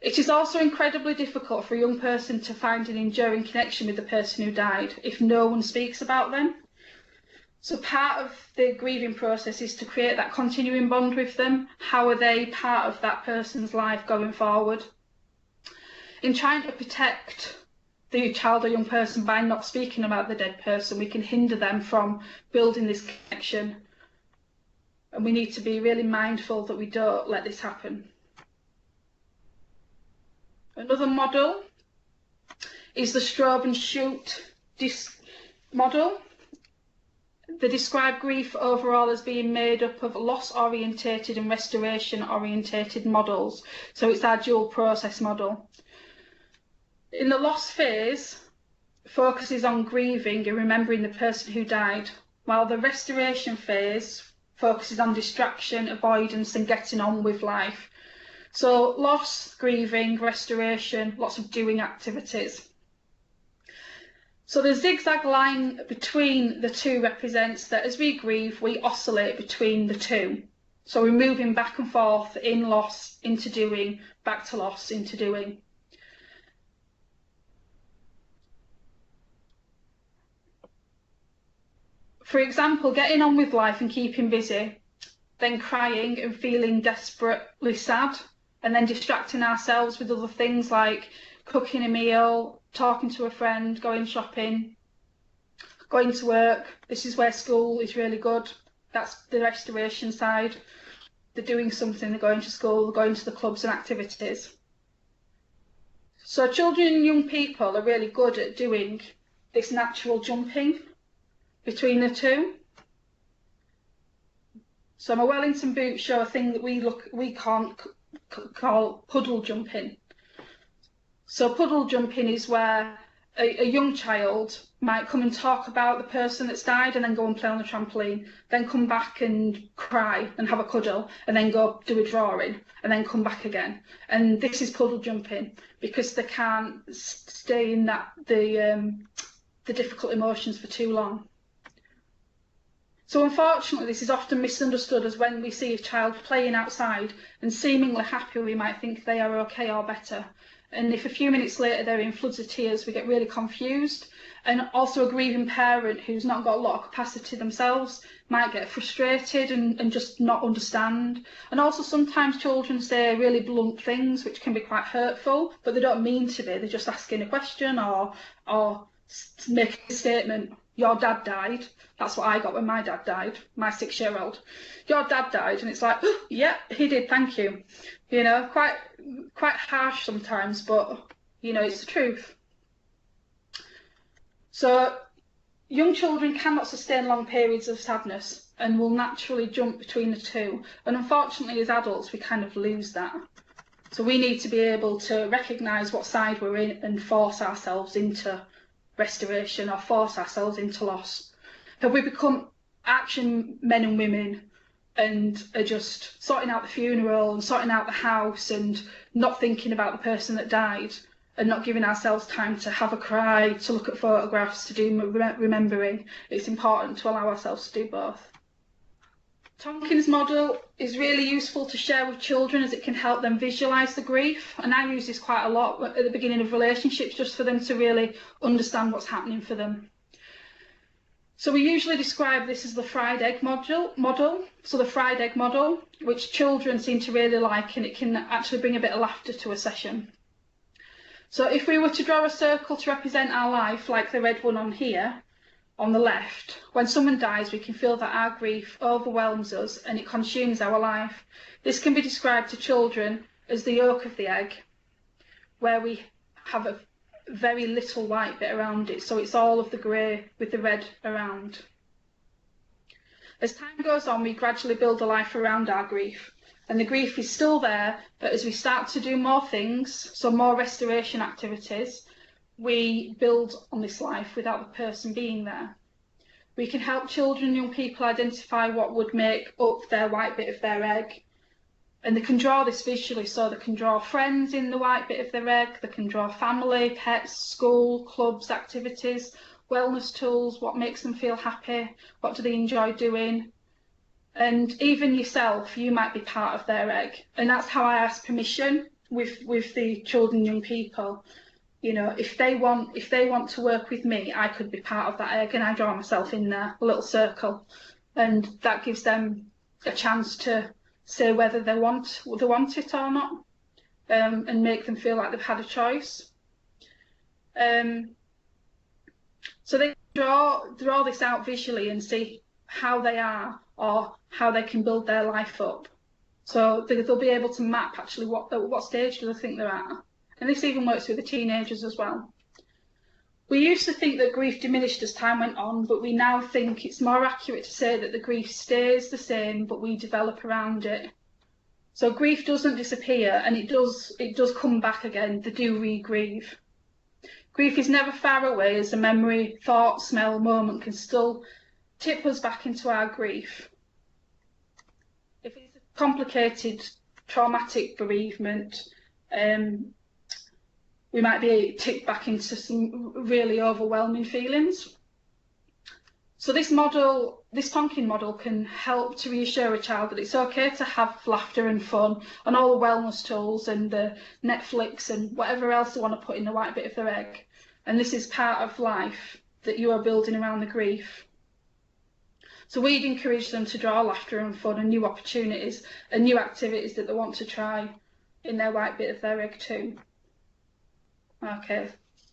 It is also incredibly difficult for a young person to find an enduring connection with the person who died if no one speaks about them. So part of the grieving process is to create that continuing bond with them. How are they part of that person's life going forward? In trying to protect the child or young person by not speaking about the dead person, we can hinder them from building this connection. And we need to be really mindful that we don't let this happen. Another model is the Strobe and Shute model. They describe grief overall as being made up of loss-orientated and restoration-orientated models. So it's our dual process model. In the loss phase, focuses on grieving and remembering the person who died, while the restoration phase focuses on distraction, avoidance, and getting on with life. So loss, grieving, restoration, lots of doing activities. So the zigzag line between the two represents that as we grieve, we oscillate between the two. So we're moving back and forth in loss into doing, back to loss into doing. For example, getting on with life and keeping busy, then crying and feeling desperately sad, and then distracting ourselves with other things like cooking a meal, talking to a friend, going shopping, going to work. This is where school is really good. That's the restoration side. They're doing something, they're going to school, they're going to the clubs and activities. So children and young people are really good at doing this natural jumping between the two. So my Wellington boots show a thing that we can't call puddle jumping. So puddle jumping is where a young child might come and talk about the person that's died and then go and play on the trampoline, then come back and cry and have a cuddle, and then go do a drawing, and then come back again. And this is puddle jumping because they can't stay in the difficult emotions for too long. So unfortunately, this is often misunderstood as when we see a child playing outside and seemingly happy, we might think they are okay or better. And if a few minutes later they're in floods of tears, we get really confused. And also a grieving parent who's not got a lot of capacity themselves might get frustrated and just not understand. And also sometimes children say really blunt things which can be quite hurtful, but they don't mean to be. They're just asking a question or making a statement. Your dad died. That's what I got when my dad died, my 6-year-old. Your dad died, and it's like, oh, yeah, he did, thank you. You know, quite harsh sometimes, but, you know, it's the truth. So young children cannot sustain long periods of sadness and will naturally jump between the two. And unfortunately, as adults, we kind of lose that. So we need to be able to recognise what side we're in and force ourselves into restoration or force ourselves into loss. Have we become action men and women and are just sorting out the funeral and sorting out the house and not thinking about the person that died and not giving ourselves time to have a cry, to look at photographs, to do remembering? It's important to allow ourselves to do both. Tonkin's model is really useful to share with children as it can help them visualise the grief, and I use this quite a lot at the beginning of relationships just for them to really understand what's happening for them. So we usually describe this as the fried egg model. So the fried egg model, which children seem to really like, and it can actually bring a bit of laughter to a session. So if we were to draw a circle to represent our life, like the red one on here, on the left, when someone dies, we can feel that our grief overwhelms us and it consumes our life. This can be described to children as the yolk of the egg, where we have a very little white bit around it, so it's all of the grey with the red around. As time goes on, we gradually build a life around our grief, and the grief is still there, but as we start to do more things, so more restoration activities, we build on this life without the person being there. We can help children and young people identify what would make up their white bit of their egg. And they can draw this visually, so they can draw friends in the white bit of their egg, they can draw family, pets, school, clubs, activities, wellness tools, what makes them feel happy, what do they enjoy doing. And even yourself, you might be part of their egg. And that's how I ask permission with the children and young people. You know, if they want to work with me, I could be part of that egg, and I draw myself in there, a little circle, and that gives them a chance to say whether they want it or not, and make them feel like they've had a choice. So they draw this out visually and see how they are or how they can build their life up. So they'll be able to map actually what stage do they think they're at. And this even works with the teenagers as well. We used to think that grief diminished as time went on, but we now think it's more accurate to say that the grief stays the same, but we develop around it. So grief doesn't disappear, and it does come back again. They do re-grieve. Grief is never far away, as a memory, thought, smell, moment can still tip us back into our grief. If it's a complicated, traumatic bereavement, we might be tipped back into some really overwhelming feelings. So this Tonkin model can help to reassure a child that it's okay to have laughter and fun and all the wellness tools and the Netflix and whatever else they want to put in the white bit of their egg. And this is part of life that you are building around the grief. So we'd encourage them to draw laughter and fun and new opportunities and new activities that they want to try in their white bit of their egg too. Okay.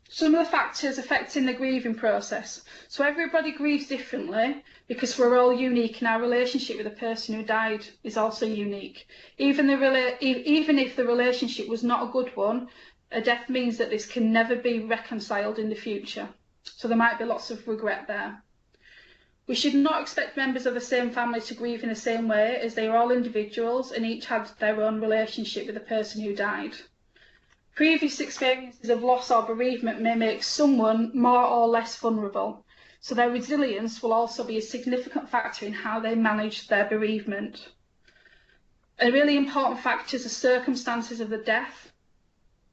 Some of the factors affecting the grieving process. So everybody grieves differently because we're all unique, and our relationship with the person who died is also unique. Even if the relationship was not a good one, a death means that this can never be reconciled in the future. So there might be lots of regret there. We should not expect members of the same family to grieve in the same way, as they are all individuals and each had their own relationship with the person who died. Previous experiences of loss or bereavement may make someone more or less vulnerable, so their resilience will also be a significant factor in how they manage their bereavement. A really important factor is the circumstances of the death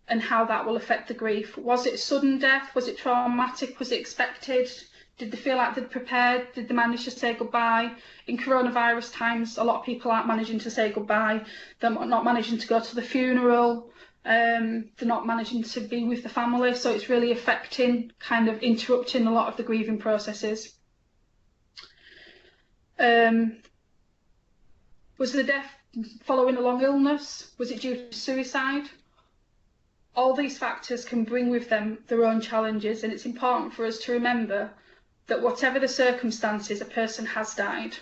and how that will affect the grief. Was it sudden death? Was it traumatic? Was it expected? Did they feel like they'd prepared? Did they manage to say goodbye? In coronavirus times, a lot of people aren't managing to say goodbye. They're not managing to go to the funeral. They're not managing to be with the family, so it's really affecting, kind of interrupting a lot of the grieving processes. Was the death following a long illness? Was it due to suicide? All these factors can bring with them their own challenges, and it's important for us to remember that whatever the circumstances, a person has died.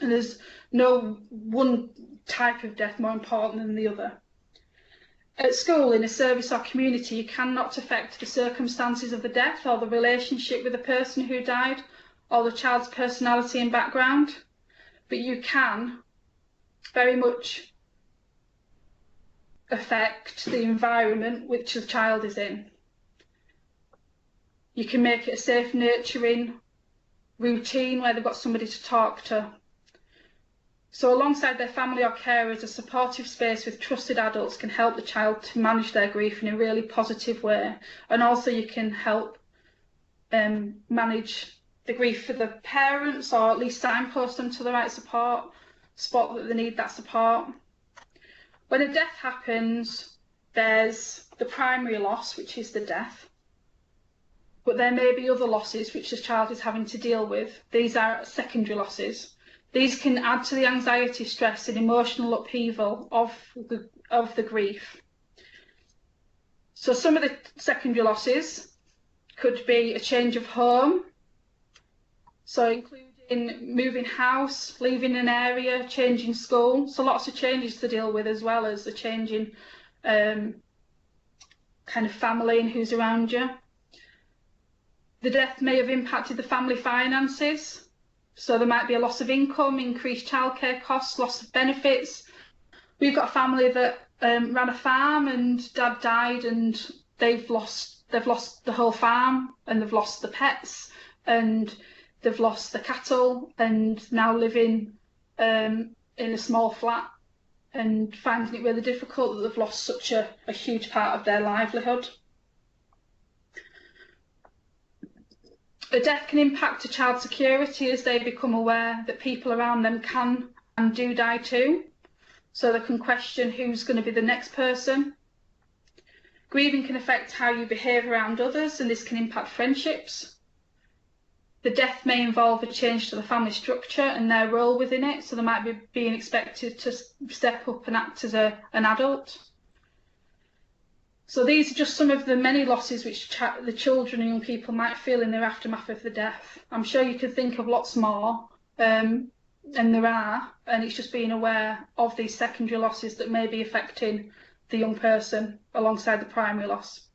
And there's no one type of death more important than the other. At school, in a service or community, you cannot affect the circumstances of the death or the relationship with the person who died or the child's personality and background, but you can very much affect the environment which the child is in. You can make it a safe, nurturing routine where they've got somebody to talk to. So alongside their family or carers, a supportive space with trusted adults can help the child to manage their grief in a really positive way. And also you can help manage the grief for the parents, or at least signpost them to the right support spot that they need that support. When a death happens, there's the primary loss, which is the death. But there may be other losses which the child is having to deal with. These are secondary losses. These can add to the anxiety, stress and emotional upheaval of the grief. So some of the secondary losses could be a change of home, so including moving house, leaving an area, changing school. So lots of changes to deal with, as well as the changing kind of family and who's around you. The death may have impacted the family finances. So there might be a loss of income, increased childcare costs, loss of benefits. We've got a family that ran a farm, and dad died, and they've lost the whole farm, and they've lost the pets, and they've lost the cattle, and now living in a small flat and finding it really difficult that they've lost such a huge part of their livelihood. A death can impact a child's security as they become aware that people around them can and do die too. So they can question who's going to be the next person. Grieving can affect how you behave around others, and this can impact friendships. The death may involve a change to the family structure and their role within it, so they might be being expected to step up and act as an adult. So these are just some of the many losses which the children and young people might feel in their aftermath of the death. I'm sure you could think of lots more, and there are, and it's just being aware of these secondary losses that may be affecting the young person alongside the primary loss.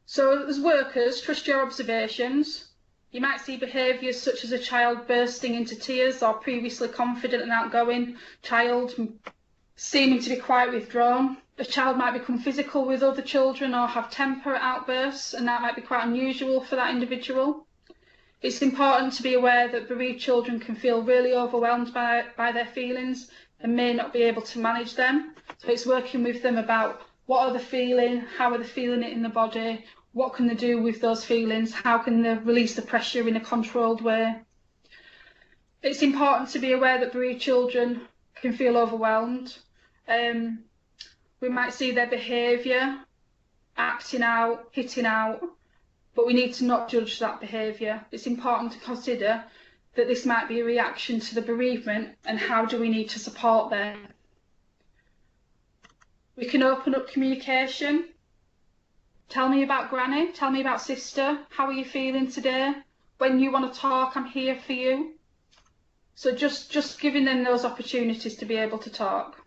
So as workers, trust your observations. You might see behaviours such as a child bursting into tears, or previously confident and outgoing child seeming to be quite withdrawn. A child might become physical with other children or have temper outbursts, and that might be quite unusual for that individual. It's important to be aware that bereaved children can feel really overwhelmed by their feelings and may not be able to manage them. So it's working with them about what are they feeling, how are they feeling it in the body, what can they do with those feelings, how can they release the pressure in a controlled way. It's important to be aware that bereaved children can feel overwhelmed. We might see their behaviour, acting out, hitting out, but we need to not judge that behaviour. It's important to consider that this might be a reaction to the bereavement and how do we need to support them. We can open up communication. Tell me about Granny, tell me about Sister, how are you feeling today? When you want to talk, I'm here for you. So just giving them those opportunities to be able to talk.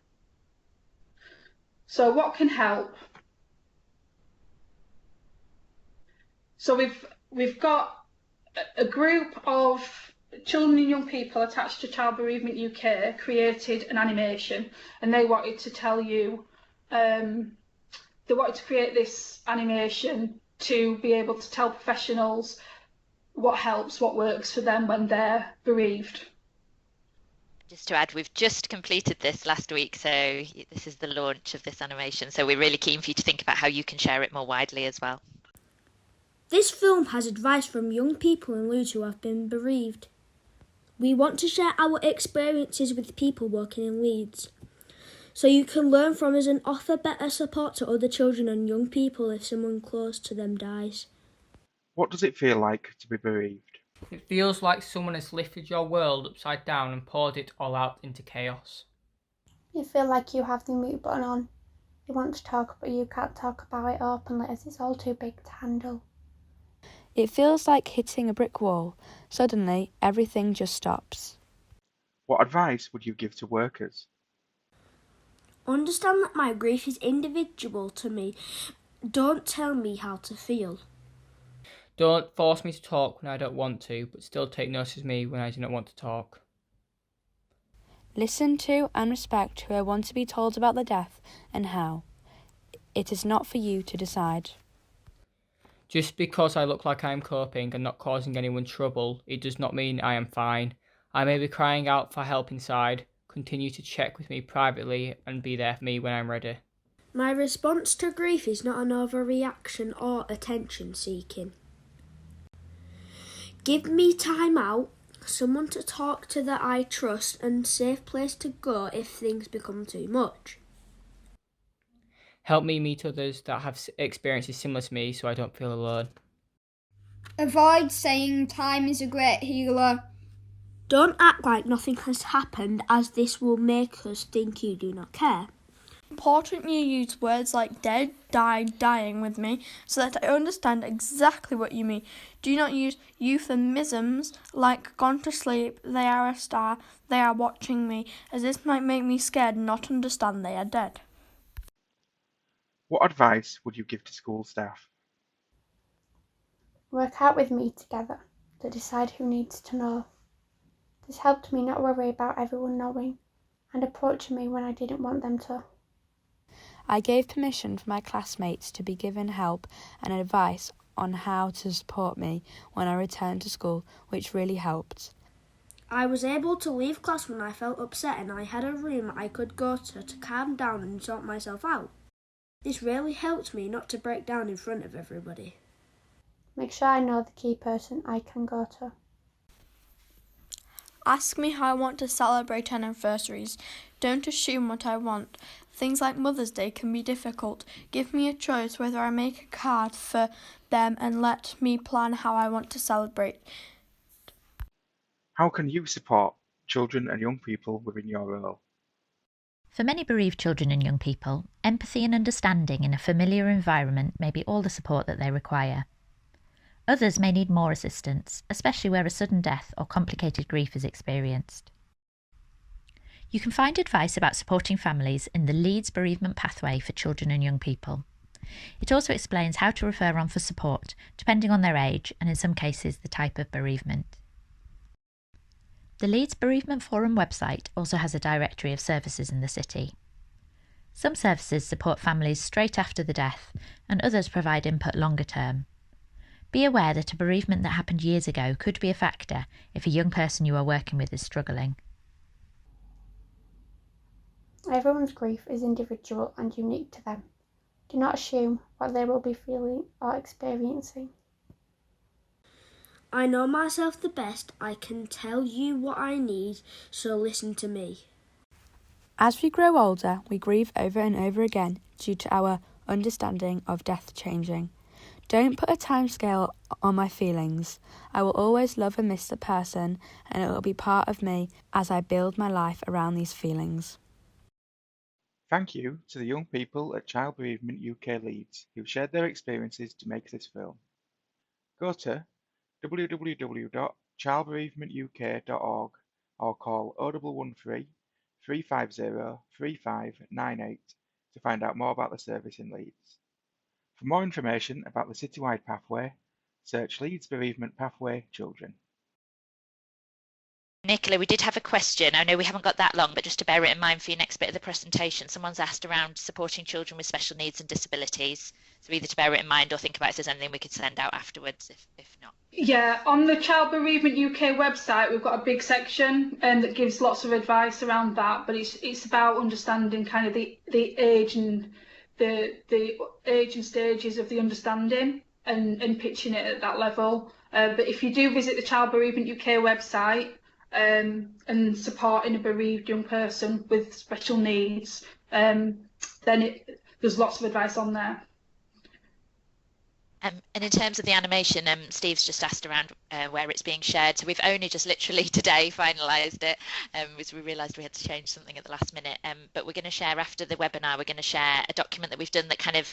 So what can help? So we've got a group of children and young people attached to Child Bereavement UK created an animation, and they wanted to tell you, they wanted to create this animation to be able to tell professionals what helps, what works for them when they're bereaved. Just to add, we've just completed this last week, so this is the launch of this animation. So we're really keen for you to think about how you can share it more widely as well. This film has advice from young people in Leeds who have been bereaved. We want to share our experiences with people working in Leeds, so you can learn from us and offer better support to other children and young people if someone close to them dies. What does it feel like to be bereaved? It feels like someone has lifted your world upside down and poured it all out into chaos. You feel like you have the mute button on. You want to talk, but you can't talk about it openly as it's all too big to handle. It feels like hitting a brick wall. Suddenly, everything just stops. What advice would you give to workers? Understand that my grief is individual to me. Don't tell me how to feel. Don't force me to talk when I don't want to, but still take notice of me when I do not want to talk. Listen to and respect who I want to be told about the death and how. It is not for you to decide. Just because I look like I am coping and not causing anyone trouble, it does not mean I am fine. I may be crying out for help inside. Continue to check with me privately and be there for me when I'm ready. My response to grief is not an overreaction or attention seeking. Give me time out, someone to talk to that I trust, and safe place to go if things become too much. Help me meet others that have experiences similar to me so I don't feel alone. Avoid saying time is a great healer. Don't act like nothing has happened, as this will make us think you do not care. Important you use words like dead, died, dying with me so that I understand exactly what you mean. Do not use euphemisms like gone to sleep, they are a star, they are watching me, as this might make me scared and not understand they are dead. What advice would you give to school staff? Work out with me together to decide who needs to know. This helped me not worry about everyone knowing and approaching me when I didn't want them to. I gave permission for my classmates to be given help and advice on how to support me when I returned to school, which really helped. I was able to leave class when I felt upset, and I had a room I could go to calm down and sort myself out. This really helped me not to break down in front of everybody. Make sure I know the key person I can go to. Ask me how I want to celebrate anniversaries. Don't assume what I want. Things like Mother's Day can be difficult. Give me a choice whether I make a card for them and let me plan how I want to celebrate. How can you support children and young people within your role? For many bereaved children and young people, empathy and understanding in a familiar environment may be all the support that they require. Others may need more assistance, especially where a sudden death or complicated grief is experienced. You can find advice about supporting families in the Leeds Bereavement Pathway for children and young people. It also explains how to refer on for support, depending on their age and in some cases the type of bereavement. The Leeds Bereavement Forum website also has a directory of services in the city. Some services support families straight after the death, and others provide input longer term. Be aware that a bereavement that happened years ago could be a factor if a young person you are working with is struggling. Everyone's grief is individual and unique to them. Do not assume what they will be feeling or experiencing. I know myself the best. I can tell you what I need, so listen to me. As we grow older, we grieve over and over again due to our understanding of death changing. Don't put a timescale on my feelings. I will always love and miss the person, and it will be part of me as I build my life around these feelings. Thank you to the young people at Child Bereavement UK Leeds who shared their experiences to make this film. Go to www.childbereavementuk.org or call 0113 350 3598 to find out more about the service in Leeds. For more information about the citywide pathway, search Leeds Bereavement Pathway Children. Nicola, we did have a question. I know we haven't got that long, but just to bear it in mind for your next bit of the presentation, someone's asked around supporting children with special needs and disabilities. So either to bear it in mind or think about if there's anything we could send out afterwards, if not. Yeah, on the Child Bereavement UK website, we've got a big section that gives lots of advice around that, but it's about understanding kind of the age and the age and stages of the understanding and pitching it at that level. But if you do visit the Child Bereavement UK website and supporting a bereaved young person with special needs, then there's lots of advice on there. And in terms of the animation, Steve's just asked around where it's being shared. So we've only just literally today finalised it because we realised we had to change something at the last minute. But we're going to share after the webinar, we're going to share a document that we've done that kind of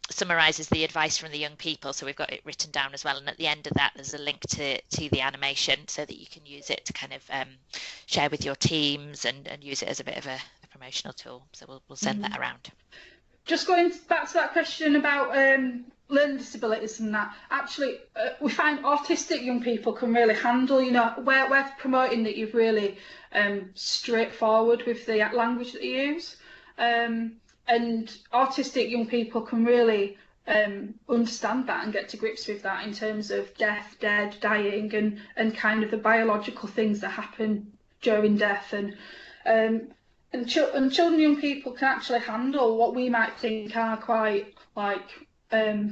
summarises the advice from the young people. So we've got it written down as well. And at the end of that, there's a link to the animation so that you can use it to kind of share with your teams and use it as a bit of a promotional tool. So we'll send that around. Just going back to that question about learning disabilities and that, actually we find autistic young people can really handle, we're promoting that you're really straightforward with the language that you use, and autistic young people can really understand that and get to grips with that in terms of death, dead, dying, and kind of the biological things that happen during death. And children and young people can actually handle what we might think are quite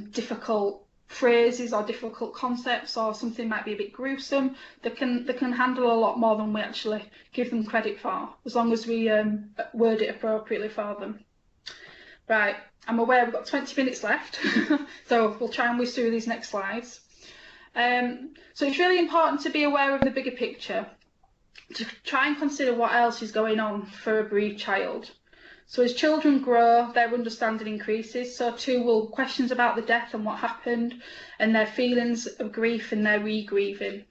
difficult phrases or difficult concepts, or something might be a bit gruesome. They can handle a lot more than we actually give them credit for, as long as we word it appropriately for them. Right, I'm aware we've got 20 minutes left, so we'll try and whiz through these next slides. So it's really important to be aware of the bigger picture, to try and consider what else is going on for a bereaved child. So as children grow, their understanding increases, so too will questions about the death and what happened, and their feelings of grief and their re-grieving.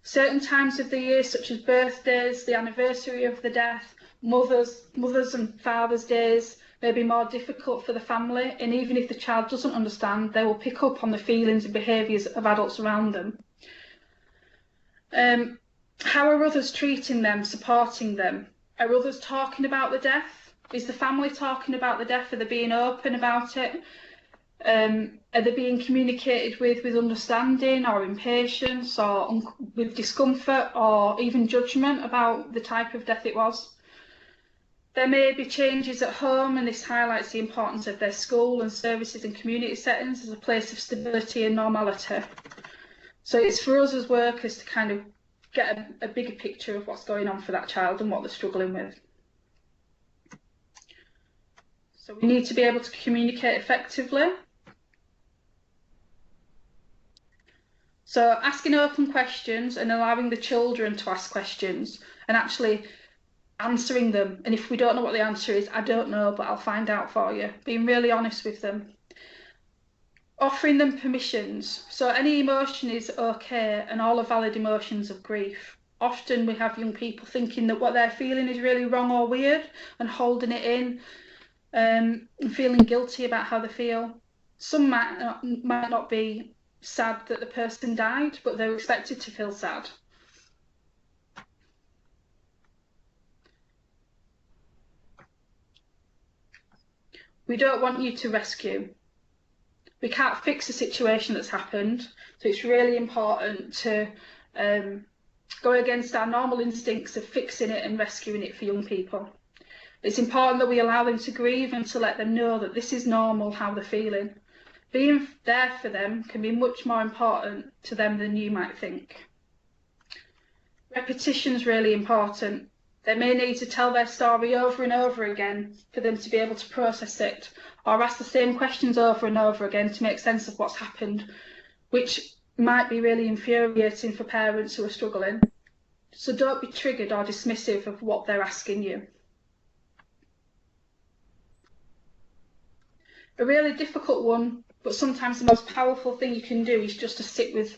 Certain times of the year, such as birthdays, the anniversary of the death, Mother's and Father's Days, may be more difficult for the family, and even if the child doesn't understand, they will pick up on the feelings and behaviours of adults around them. How are others treating them, supporting them? Are others talking about the death? Is the family talking about the death? Are they being open about it? Are they being communicated with understanding or impatience, or with discomfort or even judgment about the type of death it was? There may be changes at home, and this highlights the importance of their school and services and community settings as a place of stability and normality. So it's for us as workers to kind of get a bigger picture of what's going on for that child and what they're struggling with. So we need to be able to communicate effectively. So asking open questions and allowing the children to ask questions and actually answering them. And if we don't know what the answer is, I don't know, but I'll find out for you. Being really honest with them. Offering them permissions. So any emotion is okay, and all are valid emotions of grief. Often we have young people thinking that what they're feeling is really wrong or weird and holding it in, and feeling guilty about how they feel. Some might not be sad that the person died, but they're expected to feel sad. We don't want you to rescue. We can't fix a situation that's happened, so it's really important to go against our normal instincts of fixing it and rescuing it for young people. It's important that we allow them to grieve and to let them know that this is normal, how they're feeling. Being there for them can be much more important to them than you might think. Repetition is really important. They may need to tell their story over and over again for them to be able to process it, or ask the same questions over and over again to make sense of what's happened, which might be really infuriating for parents who are struggling. So don't be triggered or dismissive of what they're asking you. A really difficult one, but sometimes the most powerful thing you can do, is just to sit with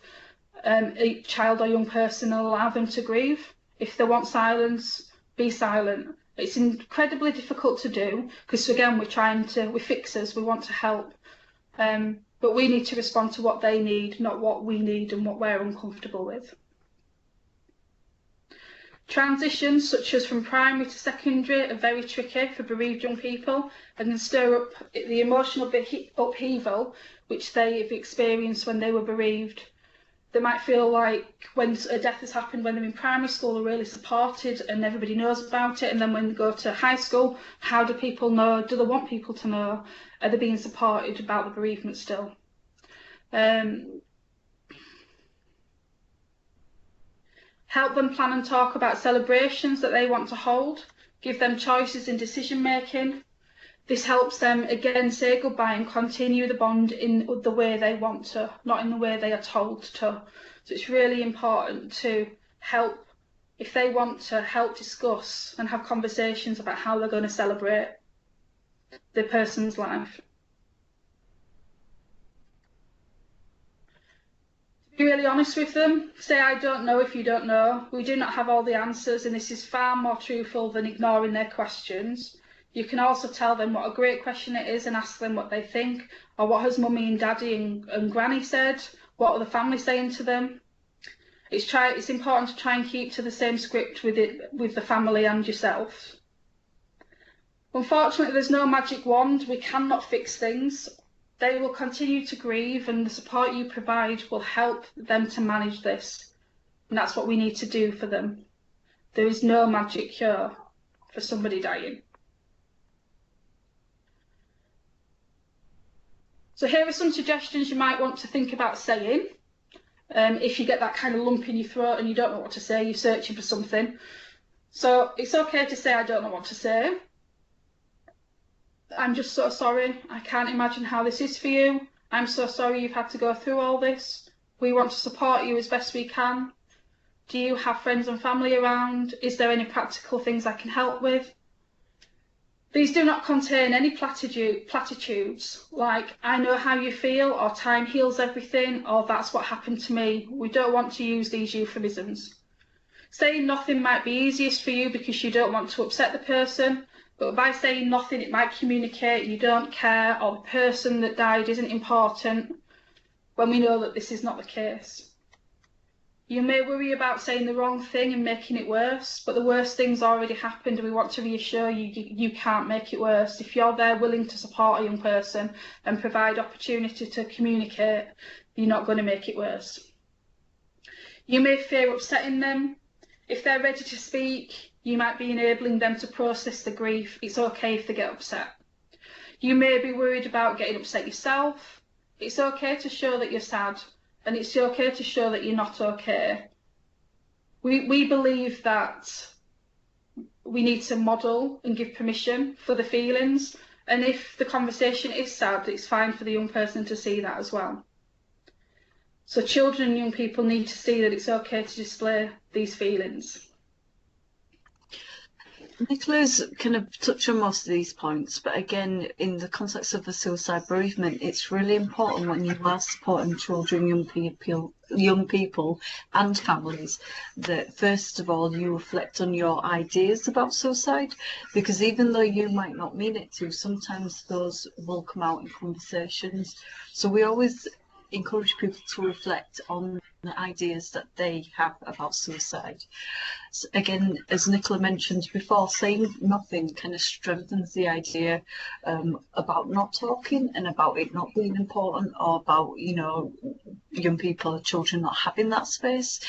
a child or young person and allow them to grieve. If they want silence, be silent. It's incredibly difficult to do because, again, we're fixers, we want to help. But we need to respond to what they need, not what we need and what we're uncomfortable with. Transitions, such as from primary to secondary, are very tricky for bereaved young people and can stir up the emotional upheaval which they've experienced when they were bereaved. They might feel like when a death has happened when they're in primary school, they're really supported and everybody knows about it. And then when they go to high school, how do people know? Do they want people to know? Are they being supported about the bereavement still? Help them plan and talk about celebrations that they want to hold. Give them choices in decision making. This helps them, again, say goodbye and continue the bond in the way they want to, not in the way they are told to. So it's really important to help, if they want to, help discuss and have conversations about how they're going to celebrate the person's life. To be really honest with them, say I don't know if you don't know. We do not have all the answers, and this is far more truthful than ignoring their questions. You can also tell them what a great question it is and ask them what they think, or what has mummy and daddy and granny said, what are the family saying to them. It's important to try and keep to the same script with the family and yourself. Unfortunately, there's no magic wand. We cannot fix things. They will continue to grieve, and the support you provide will help them to manage this. And that's what we need to do for them. There is no magic cure for somebody dying. So here are some suggestions you might want to think about saying. If you get that kind of lump in your throat and you don't know what to say, you're searching for something. So it's okay to say, I don't know what to say. I'm just so sorry. I can't imagine how this is for you. I'm so sorry you've had to go through all this. We want to support you as best we can. Do you have friends and family around? Is there any practical things I can help with? These do not contain any platitudes like, I know how you feel, or time heals everything, or that's what happened to me. We don't want to use these euphemisms. Saying nothing might be easiest for you because you don't want to upset the person, but by saying nothing, it might communicate you don't care, or the person that died isn't important, when we know that this is not the case. You may worry about saying the wrong thing and making it worse, but the worst thing's already happened, and we want to reassure you you can't make it worse. If you're there willing to support a young person and provide opportunity to communicate, you're not going to make it worse. You may fear upsetting them. If they're ready to speak, you might be enabling them to process the grief. It's okay if they get upset. You may be worried about getting upset yourself. It's okay to show that you're sad. And it's okay to show that you're not okay. We believe that we need to model and give permission for the feelings. And if the conversation is sad, it's fine for the young person to see that as well. So children and young people need to see that it's okay to display these feelings. Nicola's kind of touched on most of these points, but again, in the context of the suicide bereavement, it's really important when you are supporting children, young people and families, that first of all you reflect on your ideas about suicide, because even though you might not mean it to, sometimes those will come out in conversations. So we always encourage people to reflect on the ideas that they have about suicide. So again, as Nicola mentioned before, saying nothing kind of strengthens the idea about not talking and about it not being important, or about, you know, young people or children not having that space.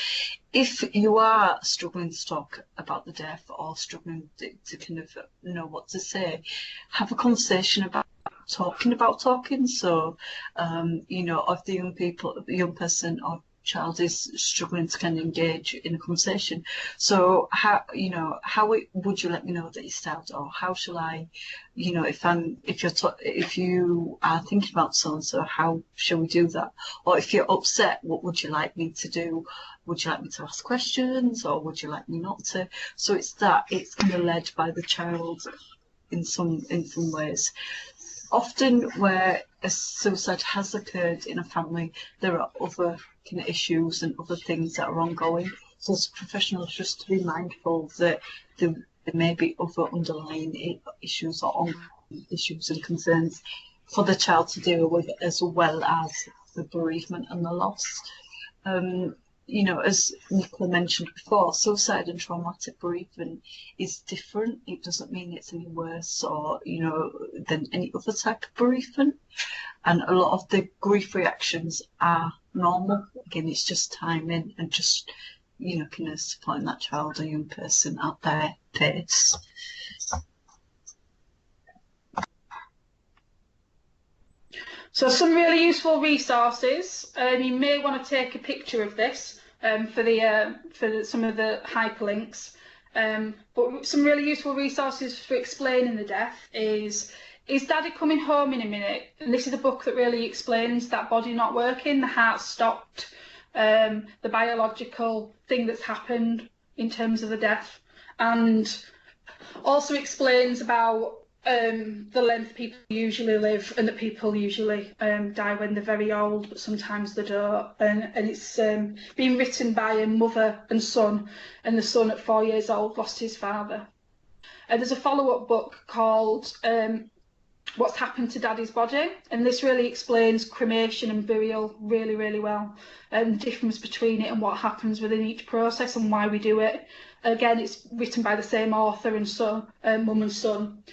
If you are struggling to talk about the death, or struggling to kind of know what to say, have a conversation about talking. So you know, if the young person or child is struggling to kind of engage in a conversation, so how would you let me know that you started, or how shall I, you know, if you are thinking about so and so, how shall we do that? Or if you're upset, what would you like me to do? Would you like me to ask questions, or would you like me not to? So it's kind of led by the child in some ways. Often where a suicide has occurred in a family, there are other kind of issues and other things that are ongoing. So as professionals, just to be mindful that there may be other underlying issues or ongoing issues and concerns for the child to deal with, as well as the bereavement and the loss. You know, as Nicola mentioned before, suicide and traumatic bereavement is different. It doesn't mean it's any worse, or, you know, than any other type of bereavement. And a lot of the grief reactions are normal. Again, it's just timing and just, you know, kind of supporting that child or young person at their pace. So some really useful resources, and you may want to take a picture of this for some of the hyperlinks. But some really useful resources for explaining the death is Daddy coming home in a minute? And this is a book that really explains that body not working, the heart stopped, the biological thing that's happened in terms of the death, and also explains about the length people usually live, and that people usually die when they're very old, but sometimes they don't. And it's being written by a mother and son, and the son at 4 years old lost his father. And there's a follow-up book called What's Happened to Daddy's Body, and this really explains cremation and burial really, really well, and the difference between it and what happens within each process and why we do it. Again, it's written by the same author and son, mum and son.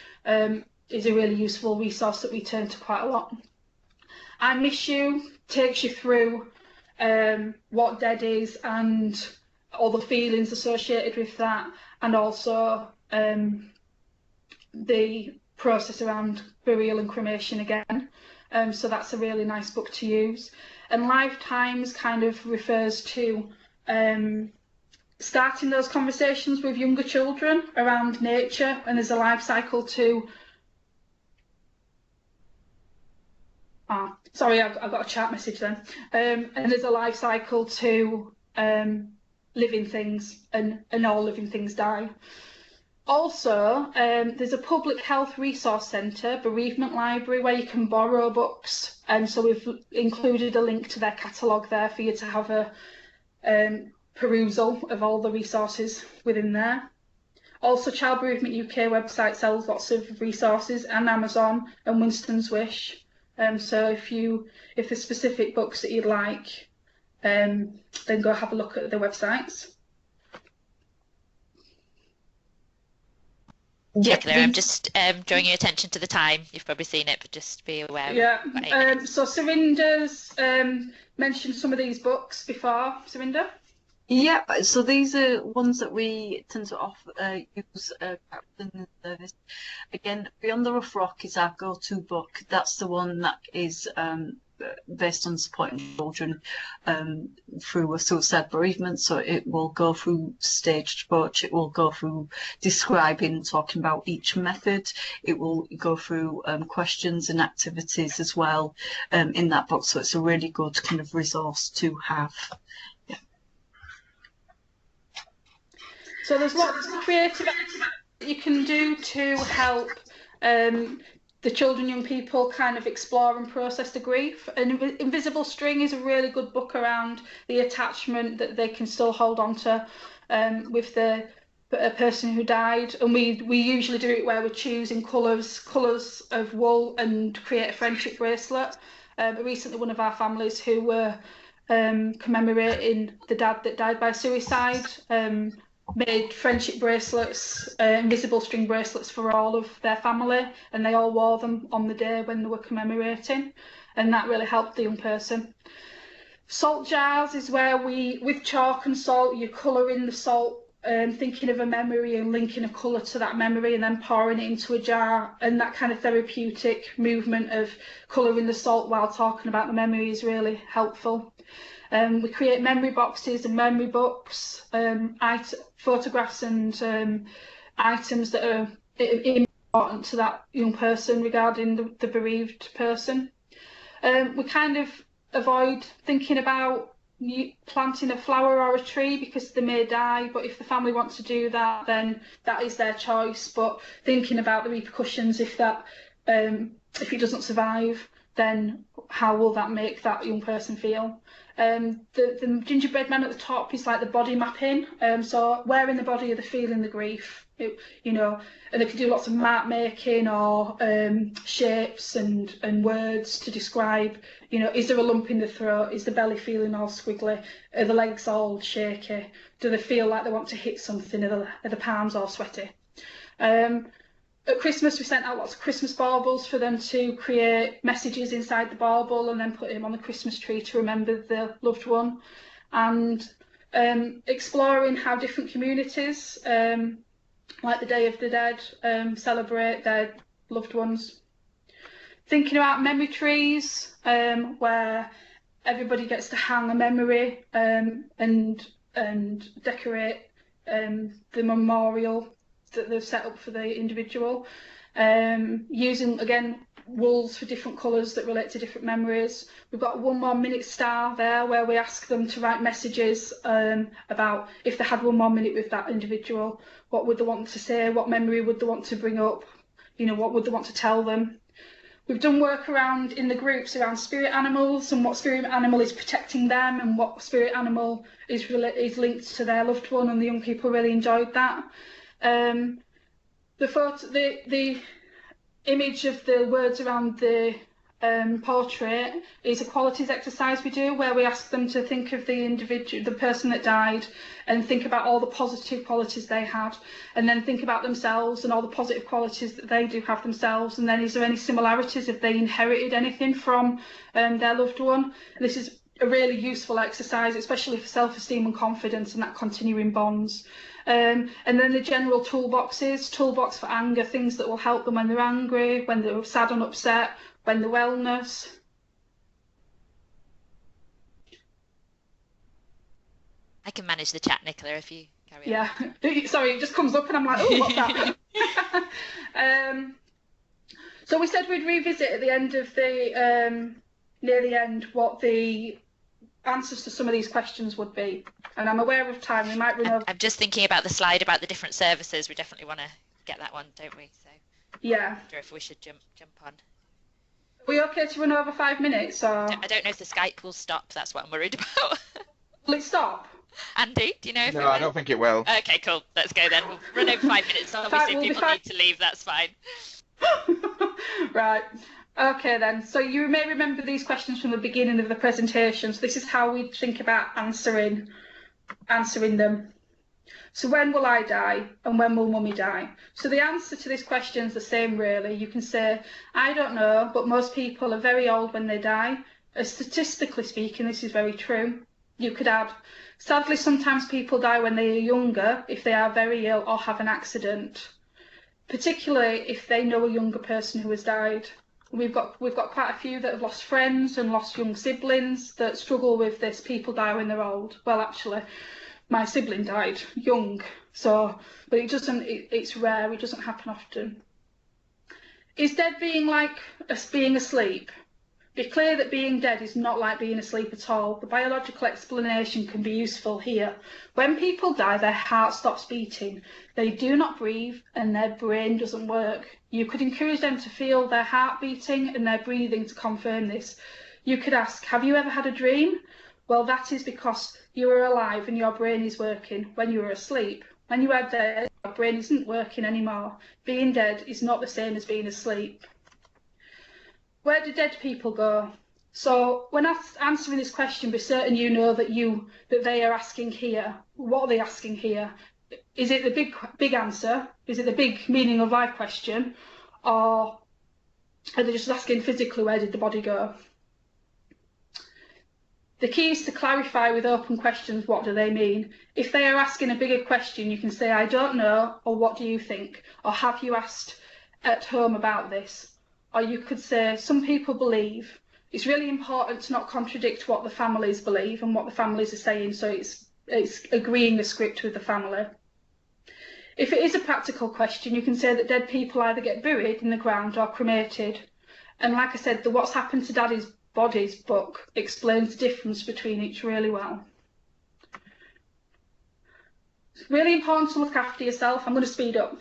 Is a really useful resource that we turn to quite a lot. I Miss You takes you through what dead is and all the feelings associated with that, and also the process around burial and cremation again. So that's a really nice book to use. And Lifetimes kind of refers to starting those conversations with younger children around nature, and there's a life cycle to sorry, I've got a chat message then. And there's a life cycle to living things, and all living things die. Also, there's a public health resource centre, Bereavement Library, where you can borrow books. And so we've included a link to their catalogue there for you to have a perusal of all the resources within there. Also, Child Bereavement UK website sells lots of resources, and Amazon and Winston's Wish. So if there's specific books that you'd like, then go have a look at the websites. Yeah, I'm just drawing your attention to the time. You've probably seen it, but just be aware. Yeah. So Sarinda's mentioned some of these books before. Sarinda? Yeah, so these are ones that we tend to use in the service. Again, Beyond the Rough Rock is our go-to book. That's the one that is based on supporting children through a suicide bereavement. So it will go through staged approach. It will go through describing, talking about each method. It will go through questions and activities as well in that book. So it's a really good kind of resource to have. So there's lots of creative activities that you can do to help the children, young people kind of explore and process the grief. And Invisible String is a really good book around the attachment that they can still hold on to with a person who died. And we usually do it where we're choosing colours of wool and create a friendship bracelet. recently one of our families who were commemorating the dad that died by suicide, made friendship bracelets, invisible string bracelets for all of their family, and they all wore them on the day when they were commemorating, and that really helped the young person. Salt jars is where with chalk and salt, you colour in the salt, thinking of a memory and linking a colour to that memory and then pouring it into a jar, and that kind of therapeutic movement of colouring the salt while talking about the memory is really helpful. We create memory boxes and memory books, photographs and items that are important to that young person regarding the bereaved person. We kind of avoid thinking about planting a flower or a tree because they may die, but if the family wants to do that, then that is their choice. But thinking about the repercussions if it doesn't survive, then how will that make that young person feel? The gingerbread man at the top is like the body mapping. So where in the body are they feeling the grief? And they can do lots of mark making or shapes and words to describe, is there a lump in the throat? Is the belly feeling all squiggly? Are the legs all shaky? Do they feel like they want to hit something? Are the palms all sweaty? At Christmas, we sent out lots of Christmas baubles for them to create messages inside the bauble and then put them on the Christmas tree to remember the loved one. And exploring how different communities, like the Day of the Dead, celebrate their loved ones. Thinking about memory trees, where everybody gets to hang a memory and decorate the memorial that they've set up for the individual, using again wools for different colours that relate to different memories. We've got a 1 more minute star there where we ask them to write messages about if they had 1 more minute with that individual, what would they want to say, what memory would they want to bring up, what would they want to tell them. We've done work around in the groups around spirit animals and what spirit animal is protecting them and what spirit animal is linked to their loved one, and the young people really enjoyed that. The image of the words around the portrait is a qualities exercise we do, where we ask them to think of the person that died and think about all the positive qualities they had, and then think about themselves and all the positive qualities that they do have themselves, and then is there any similarities if they inherited anything from their loved one. And this is a really useful exercise, especially for self-esteem and confidence and that continuing bonds. And then the general toolboxes, toolbox for anger, things that will help them when they're angry, when they're sad and upset, when they're wellness. I can manage the chat, Nicola, if you carry on. Yeah, sorry, it just comes up and I'm like, oh, what's that? So we said we'd revisit at the end of the, near the end, what the answers to some of these questions would be. And I'm aware of time, we might run over. I'm just thinking about the slide about the different services. We definitely want to get that one, don't we? So yeah. I wonder if we should jump on. Are we okay to run over 5 minutes? Or? I don't know if the Skype will stop. That's what I'm worried about. Will it stop? Andy, do you know if No, I don't think it will. Okay, cool. Let's go then. We'll run over 5 minutes. Obviously, if people need to leave, that's fine. Right. Okay then, so you may remember these questions from the beginning of the presentation. So this is how we think about answering them. So when will I die and when will mummy die? So the answer to this question is the same really. You can say, I don't know, but most people are very old when they die. Statistically speaking, this is very true. You could add, sadly, sometimes people die when they are younger if they are very ill or have an accident, particularly if they know a younger person who has died. We've got quite a few that have lost friends and lost young siblings that struggle with this. People die when they're old. Well, actually, my sibling died young, so but it's rare. It doesn't happen often. Is dead being like being asleep? Be clear that being dead is not like being asleep at all. The biological explanation can be useful here. When people die, their heart stops beating. They do not breathe and their brain doesn't work. You could encourage them to feel their heart beating and their breathing to confirm this. You could ask, have you ever had a dream? Well, that is because you are alive and your brain is working when you are asleep. When you are dead, your brain isn't working anymore. Being dead is not the same as being asleep. Where do dead people go? So when answering this question, be certain you know that they are asking here. What are they asking here? Is it the big answer? Is it the big meaning of life question? Or are they just asking physically, where did the body go? The key is to clarify with open questions, what do they mean? If they are asking a bigger question, you can say, I don't know, or what do you think? Or have you asked at home about this? Or you could say, some people believe. It's really important to not contradict what the families believe and what the families are saying, so it's agreeing the script with the family. If it is a practical question, you can say that dead people either get buried in the ground or cremated. And like I said, the What's Happened to Daddy's Bodies book explains the difference between each really well. It's really important to look after yourself. I'm going to speed up.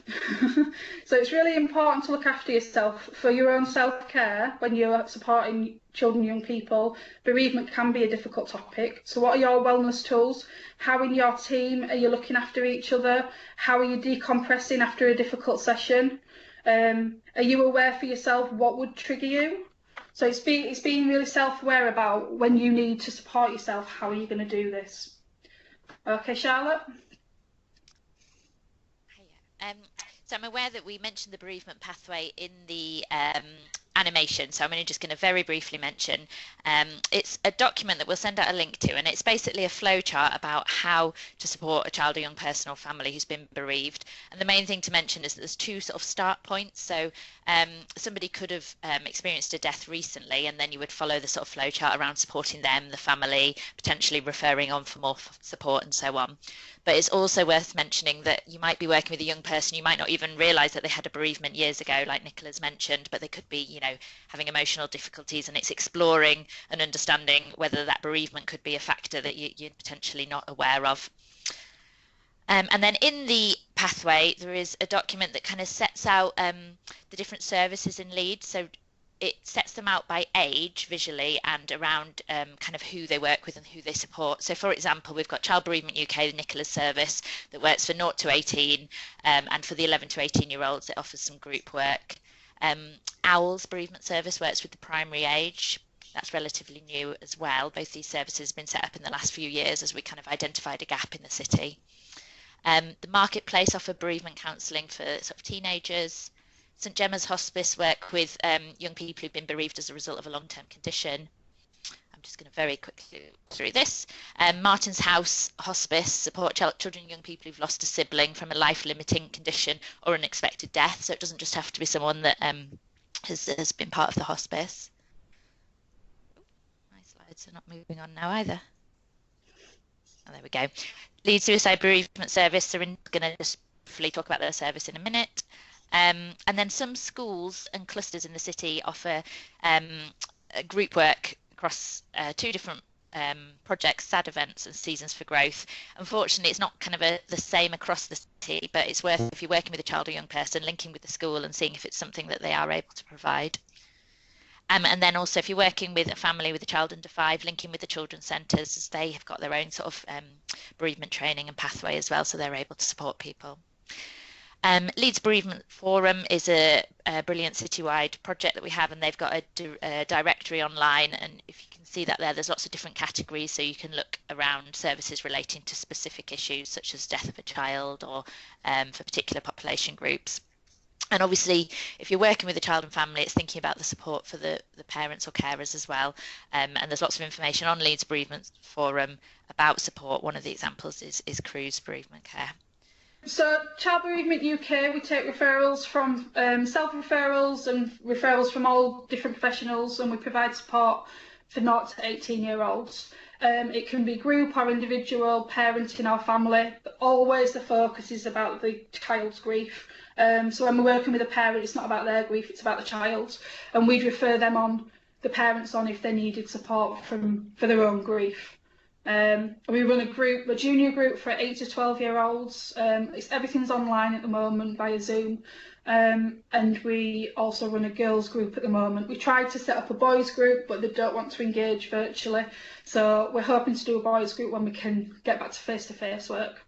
So it's really important to look after yourself for your own self-care when you're supporting children and young people. Bereavement can be a difficult topic. So what are your wellness tools? How in your team are you looking after each other? How are you decompressing after a difficult session? Are you aware for yourself what would trigger you? So it's being really self-aware about when you need to support yourself. How are you going to do this? Okay, Charlotte? So I'm aware that we mentioned the bereavement pathway in the animation, so I'm only just going to very briefly mention. It's a document that we'll send out a link to, and it's basically a flow chart about how to support a child or young person or family who's been bereaved. And the main thing to mention is that there's two sort of start points. So somebody could have experienced a death recently, and then you would follow the sort of flow chart around supporting them, the family, potentially referring on for more support and so on. But it's also worth mentioning that you might be working with a young person, you might not even realise that they had a bereavement years ago, like Nicola's mentioned, but they could be, you know, having emotional difficulties, and it's exploring and understanding whether that bereavement could be a factor that you're potentially not aware of. And then in the pathway, there is a document that kind of sets out the different services in Leeds. So it sets them out by age visually and around kind of who they work with and who they support. So for example, we've got Child Bereavement UK, the Nicola's service, that works for 0 to 18, and for the 11 to 18 year olds it offers some group work. Owl's bereavement service works with the primary age. That's relatively new as well. Both these services have been set up in the last few years as we kind of identified a gap in the city. The Marketplace offer bereavement counselling for sort of teenagers. St Gemma's Hospice work with young people who've been bereaved as a result of a long-term condition. I'm just going to very quickly through this. Martin's House Hospice support children and young people who've lost a sibling from a life-limiting condition or unexpected death. So it doesn't just have to be someone that has been part of the hospice. My slides are not moving on now either. Oh, there we go. Leeds Suicide Bereavement Service. They're going to just briefly talk about their service in a minute. And then some schools and clusters in the city offer group work across 2 different projects, SAD events and Seasons for Growth. Unfortunately, it's not kind of the same across the city, but it's worth, if you're working with a child or young person, linking with the school and seeing if it's something that they are able to provide. And then also, if you're working with a family with a child under 5, linking with the children's centres, as they have got their own sort of bereavement training and pathway as well, so they're able to support people. Leeds Bereavement Forum is a brilliant citywide project that we have, and they've got a directory online, and if you can see that there's lots of different categories, so you can look around services relating to specific issues such as death of a child or for particular population groups. And obviously, if you're working with a child and family, it's thinking about the support for the parents or carers as well. And there's lots of information on Leeds Bereavement Forum about support. One of the examples is Crew's Bereavement Care. So Child Bereavement UK, we take referrals from self-referrals and referrals from all different professionals, and we provide support for 0 to 18-year-olds. It can be group or individual, parenting or family, but always the focus is about the child's grief. So when we're working with a parent, it's not about their grief, it's about the child, and we'd refer them on, the parents on, if they needed support for their own grief. We run a junior group for 8 to 12-year-olds. Everything's online at the moment via Zoom, and we also run a girls group at the moment. We tried to set up a boys group, but they don't want to engage virtually, so we're hoping to do a boys group when we can get back to face-to-face work.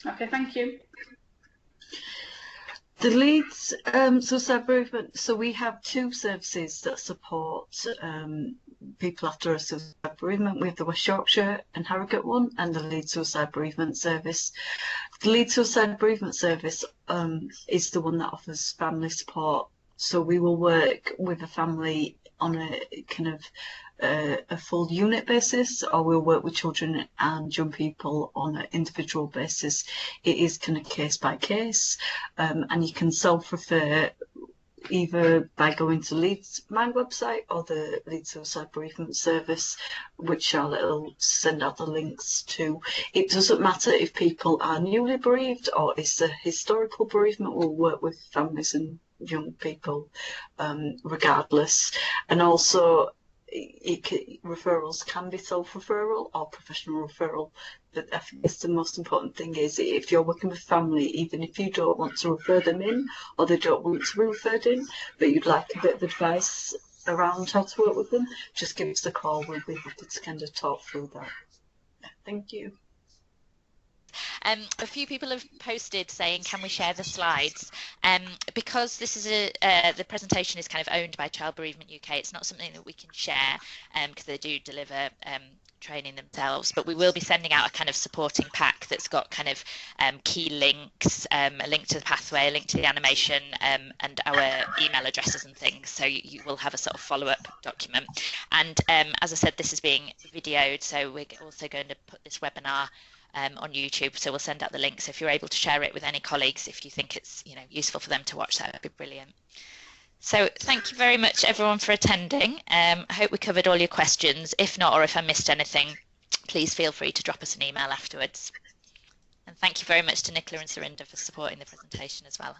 Okay, thank you. The Leeds Suicide Bereavement, so we have two services that support people after a suicide bereavement. We have the West Yorkshire and Harrogate one, and the Leeds Suicide Bereavement Service. The Leeds Suicide Bereavement Service is the one that offers family support. So we will work with a family on a kind of a full unit basis, or we'll work with children and young people on an individual basis. It is kind of case by case, and you can self-refer either by going to Leeds my website or the Leeds Suicide Bereavement Service, which Charlotte will send out the links to. It doesn't matter if people are newly bereaved or it's a historical bereavement. We'll work with families and young people regardless. And also referrals can be self-referral or professional referral, but I think the most important thing is if you're working with family, even if you don't want to refer them in or they don't want to be referred in, but you'd like a bit of advice around how to work with them, just give us a call. We'll be happy to kind of talk through that. Thank you. A few people have posted saying, can we share the slides? Because this is the presentation is kind of owned by Child Bereavement UK, it's not something that we can share because they do deliver training themselves, but we will be sending out a kind of supporting pack that's got kind of key links, a link to the pathway, a link to the animation, and our email addresses and things, so you will have a sort of follow-up document. And as I said, this is being videoed, so we're also going to put this webinar on YouTube, so we'll send out the link. So if you're able to share it with any colleagues, if you think it's useful for them to watch, that would be brilliant. So thank you very much everyone for attending. I hope we covered all your questions. If not, or if I missed anything, please feel free to drop us an email afterwards. And thank you very much to Nicola and Surinder for supporting the presentation as well.